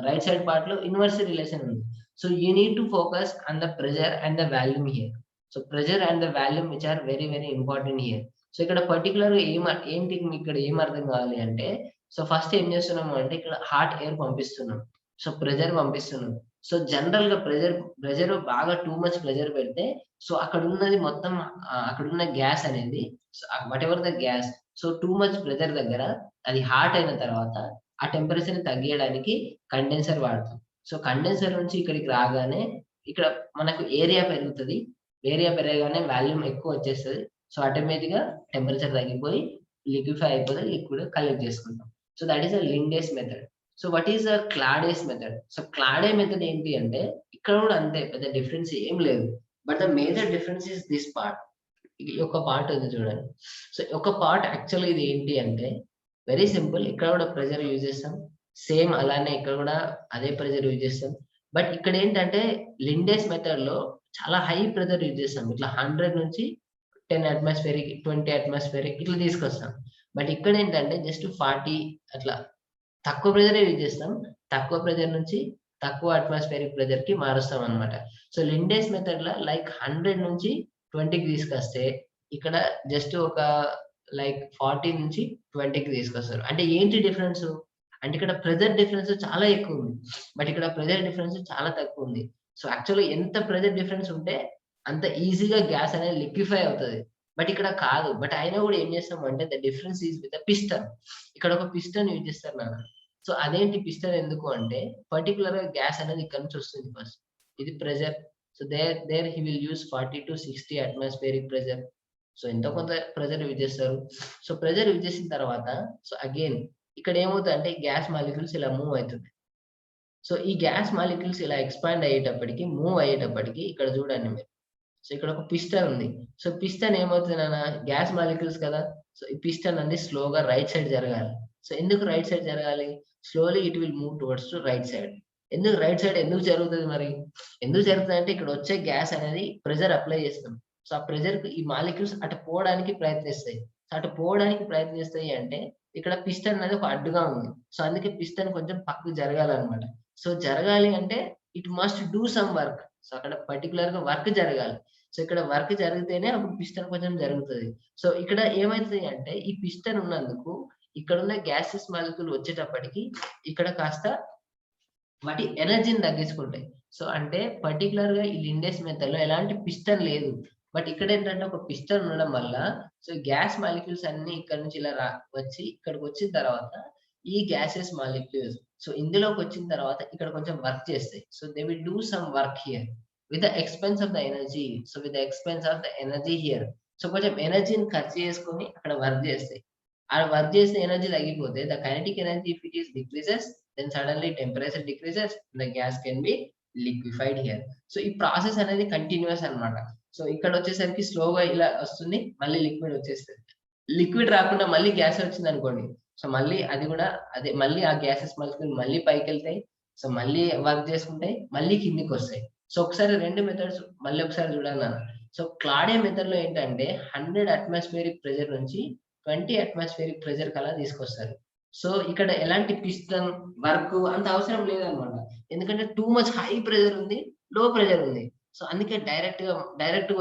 రైట్ సైడ్ పార్ట్ లో ఇన్వర్స్లీ రిలేషన్ ఉంది. So you need to focus on the pressure and the volume here. So pressure and the volume which are very important here. So ఇక్కడ particular గా ఏంటి ఇక్కడ ఏం అర్థం కావాలి అంటే, సో ఫస్ట్ ఏం చేస్తున్నాము అంటే ఇక్కడ హాట్ ఎయిర్ పంపిస్తున్నాం, సో ప్రెషర్ పంపిస్తున్నాం. సో జనరల్ గా ప్రెషర్ బాగా టూ మచ్ ప్రెషర్ పెడితే, సో అక్కడ ఉన్నది మొత్తం అక్కడ ఉన్న గ్యాస్ అనేది, what ever the gas, so too much pressure దగ్గర అది హాట్ అయిన తర్వాత ఆ టెంపరేచర్ ని తగ్గించడానికి కండెన్సర్ వాడతాం. సో కండెన్సర్ నుంచి ఇక్కడికి రాగానే ఇక్కడ మనకు ఏరియా పెరుగుతుంది. ఏరియా పెరగగానే వాల్యూమ్ ఎక్కువ వచ్చేస్తుంది. సో ఆటోమేటిక్ గా టెంపరేచర్ తగ్గిపోయి లిక్విఫై అయిపోతే లిక్విడ్ కలెక్ట్ చేసుకుంటాం. So that is a Linde's method. So what is a Claude's method? So Claude method ఏంటి అంటే ఇక్కడ కూడా అంతే, పెద్ద డిఫరెన్స్ ఏం లేదు. But the major difference is this part. ఒక పార్ట్ ఉంది చూడండి. సో ఒక పార్ట్ యాక్చువల్గా ఇది ఏంటి అంటే వెరీ సింపుల్. ఇక్కడ కూడా ప్రెషర్ యూజ్ చేస్తాం, సేమ్ అలానే ఇక్కడ కూడా అదే ప్రెషర్ యూజ్ చేస్తాం. బట్ ఇక్కడ ఏంటంటే లిండేస్ మెథడ్ లో చాలా హై ప్రెషర్ యూజ్ చేస్తాం. ఇట్లా 100 నుంచి 10 అట్మాస్ఫియరిక్ 20 అట్మాస్ఫియరిక్ ఇట్లా తీసుకొస్తాం. బట్ ఇక్కడ ఏంటంటే జస్ట్ 40 అట్లా తక్కువ ప్రెషర్ యూజ్ చేస్తాం. తక్కువ ప్రెషర్ నుంచి తక్కువ అట్మాస్ఫియరిక్ ప్రెషర్ కి మారుస్తాం అనమాట. సో లిండేస్ మెథడ్ లో లైక్ 100 నుంచి 20కి తీసుకొస్తే ఇక్కడ జస్ట్ ఒక లైక్ 40 నుంచి 20కి తీసుకొస్తారు. అంటే ఏంటి డిఫరెన్స్ అంటే ఇక్కడ ప్రెషర్ డిఫరెన్స్ చాలా ఎక్కువ ఉంది, బట్ ఇక్కడ ప్రెషర్ డిఫరెన్స్ చాలా తక్కువ ఉంది. సో యాక్చువల్గా ఎంత ప్రెషర్ డిఫరెన్స్ ఉంటే అంత ఈజీగా గ్యాస్ అనేది లిక్విఫై అవుతుంది. బట్ ఇక్కడ కాదు. బట్ అయినా కూడా ఏం చేస్తాం అంటే the difference is with piston. ఇక్కడ ఒక పిస్టన్ యూజ్ చేస్తారు నాన్న. సో అదేంటి పిస్టన్ ఎందుకు అంటే పర్టికులర్ గా గ్యాస్ అనేది ఇక్కడ నుంచి వస్తుంది ఫస్ట్, ఇది pressure. So there he will use 40 to 60 atmospheric pressure. So ఎంతో కొంత ప్రెషర్ యూజ్ చేస్తారు. సో ప్రెషర్ యూజ్ చేసిన తర్వాత సో అగైన్ ఇక్కడ ఏమవుతుంది అంటే గ్యాస్ మాలిక్యూల్స్ ఇలా మూవ్ అవుతుంది. సో ఈ గ్యాస్ మాలిక్యూల్స్ ఇలా ఎక్స్పాండ్ అయ్యేటప్పటికి మూవ్ అయ్యేటప్పటికి ఇక్కడ చూడండి మీరు. సో ఇక్కడ ఒక పిస్టన్ ఉంది. సో పిస్టన్ ఏమవుతుంది నాన్న, గ్యాస్ మాలిక్యూల్స్ కదా. సో ఈ పిస్టన్ అనేది స్లోగా రైట్ సైడ్ జరగాలి. సో ఎందుకు రైట్ సైడ్ జరగాలి? Slowly it will move towards to right side. ఎందుకు రైట్ సైడ్ ఎందుకు జరుగుతుంది మరి? ఎందుకు జరుగుతుంది అంటే ఇక్కడ వచ్చే గ్యాస్ అనేది ప్రెషర్ అప్లై చేస్తాం. సో ఆ ప్రెషర్ ఈ మాలిక్యూల్స్ అటు పోవడానికి ప్రయత్నిస్తాయి. సో అటు పోవడానికి ప్రయత్నిస్తాయి అంటే ఇక్కడ పిస్టన్ అనేది ఒక అడ్డుగా ఉంది. సో అందుకే పిస్టన్ కొంచెం పక్కకు జరగాలన్నమాట. సో జరగాలి అంటే it must do some work. So అక్కడ పర్టికులర్ గా వర్క్ జరగాలి. సో ఇక్కడ వర్క్ జరిగితేనే అప్పుడు పిస్టన్ కొంచెం జరుగుతుంది. సో ఇక్కడ ఏమైతుంది అంటే ఈ పిస్టన్ ఉన్నందుకు ఇక్కడ ఉన్న గ్యాసెస్ మాలిక్యూల్ వచ్చేటప్పటికి ఇక్కడ కాస్త వాటి ఎనర్జీని తగ్గించుకుంటాయి. సో అంటే పర్టికులర్ గా ఈ లిండేస్ మెథడ్ లో ఎలాంటి పిస్టన్ లేదు. బట్ ఇక్కడ ఏంటంటే ఒక పిస్టన్ ఉండడం వల్ల సో గ్యాస్ మాలిక్యూల్స్ అన్ని ఇక్కడ నుంచి ఇలా వచ్చి ఇక్కడికి వచ్చిన తర్వాత ఈ గ్యాసెస్ మాలిక్యూల్స్ సో ఇందులోకి వచ్చిన తర్వాత ఇక్కడ కొంచెం వర్క్ చేస్తాయి. So they will do some work here with the expense of the energy. So with the expense of the energy here. So కొంచెం ఎనర్జీని ఖర్చు చేసుకొని అక్కడ వర్క్ చేస్తాయి. ఆ వర్క్ చేసిన ఎనర్జీ తగ్గిపోతే the kinetic energy if it is decreases then suddenly temperature decreases, the gas can be liquefied here. So ఈ ప్రాసెస్ అనేది కంటిన్యూస్ అన్నమాట. సో ఇక్కడ వచ్చేసరికి స్లోగా ఇలా వస్తుంది, మళ్ళీ లిక్విడ్ వచ్చేస్తుంది. లిక్విడ్ రాకుండా మళ్ళీ గ్యాస్ వచ్చింది అనుకోండి, సో మళ్ళీ అది కూడా అదే మళ్ళీ ఆ గ్యాసెస్ మాలిక్యూల్ మళ్ళీ పైకెళ్తాయి. సో మళ్ళీ వర్క్ చేసుకుంటాయి. మళ్ళీ కిందికొస్తాయి. సో ఒకసారి 2 మెథడ్స్ మళ్ళీ ఒకసారి చూడండి నాన్న. సో క్లాడే మెథడ్‌లో ఏంటంటే 100 అట్మాస్ఫియరిక్ ప్రెషర్ నుంచి 20 అట్మాస్ఫియరిక్ ప్రెషర్ కలా తీసుకొస్తారు. సో ఇక్కడ ఎలాంటి పిస్టన్ వర్క్ అంత అవసరం లేదన్నమాట. ఎందుకంటే టూ మచ్ హై ప్రెషర్ ఉంది. లో ప్రెషర్ ఉంది. సో అందుకే డైరెక్ట్‌గా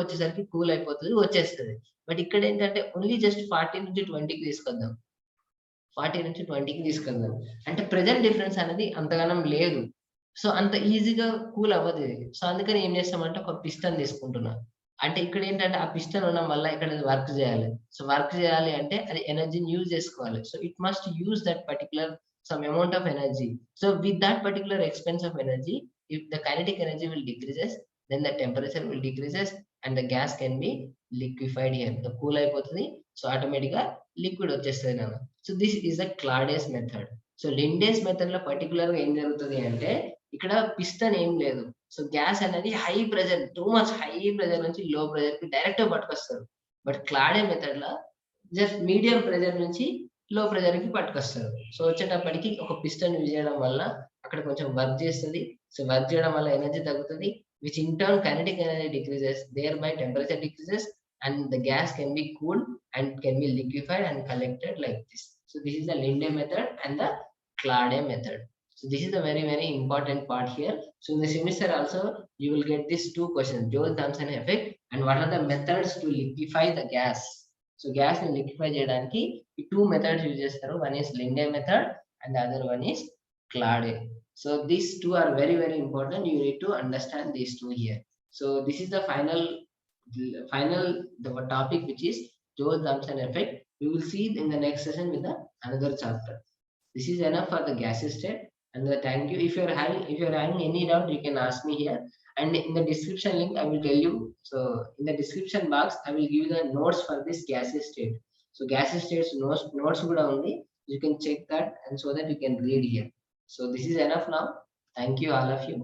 వచ్చేసరికి కూల్ అయిపోతది. వచ్చేస్తది. బట్ ఇక్కడేంటంటే ఓన్లీ జస్ట్ 40 నుంచి 20కి తీసుకొద్దాం. 40 నుంచి 20కి తీసుకెళ్దాం. అంటే ప్రెషర్ డిఫరెన్స్ అనేది అంతగనం లేదు. సో, అంత ఈజీగా కూల్ అవ్వదిది. సో, అందుకని ఏం చేస్తామంటే ఒక పిస్టన్ తీసుకుంటున్నా. అంటే ఇక్కడేంటంటే ఆ పిస్టన్ ఉండడం వల్ల ఇక్కడ వర్క్ చేయాలి. సో, వర్క్ చేయాలి అంటే అది ఎనర్జీని యూజ్ చేసుకోవాలి. So, it must use that particular some amount of energy. So, with that particular expense of energy, if the kinetic energy will decreases, then the temperature will decreases and the gas can be liquefied here. Cool అయిపోతది. So, ఆటోమేటిక్‌గా liquid వచ్చేస్తది నాన్న. So this is the Claude's method. So Linde's method లో particular గా ఏం జరుగుతది అంటే ఇక్కడ పిస్టన్ ఏం లేదు. సో గ్యాస్ అనేది high pressure too much high pressure నుంచి లో ప్రెషర్ కి డైరెక్ట్ పట్టుకొస్తారు. బట్ క్లాడే మెథడ్ లో జస్ట్ మీడియం ప్రెషర్ నుంచి లో ప్రెషర్ కి పట్టుకొస్తారు. సో వచ్చేటప్పటికి ఒక పిస్టన్ యూజ్ చేయడం వల్ల అక్కడ కొంచెం వర్క్ చేస్తది. సో వర్క్ చేయడం వల్ల ఎనర్జీ తగ్గుతది. Which in turn kinetic energy decreases. Thereby temperature decreases and the gas can be cooled and can be liquefied and collected like this. So this is the Linde method and the Clade method. So this is a very important part here. So in the semester also you will get these two questions, Joule-Thomson effect and what are the methods to liquefy the gas. So gas ni liquefy cheyadaniki ee two methods use chestaru. One is Linde method and the other one is Clade. So these two are very important. You need to understand these two here. So this is the the topic which is Joule-Thomson effect. We will see in the next session with another chapter. This is enough for the gaseous state. And thank you. If you're having any doubt, you can ask me here. And in the description link, I will tell you. So in the description box, I will give you the notes for this gaseous state. So gaseous states notes would only you can check that and so that you can read here. So this is enough now. Thank you all of you.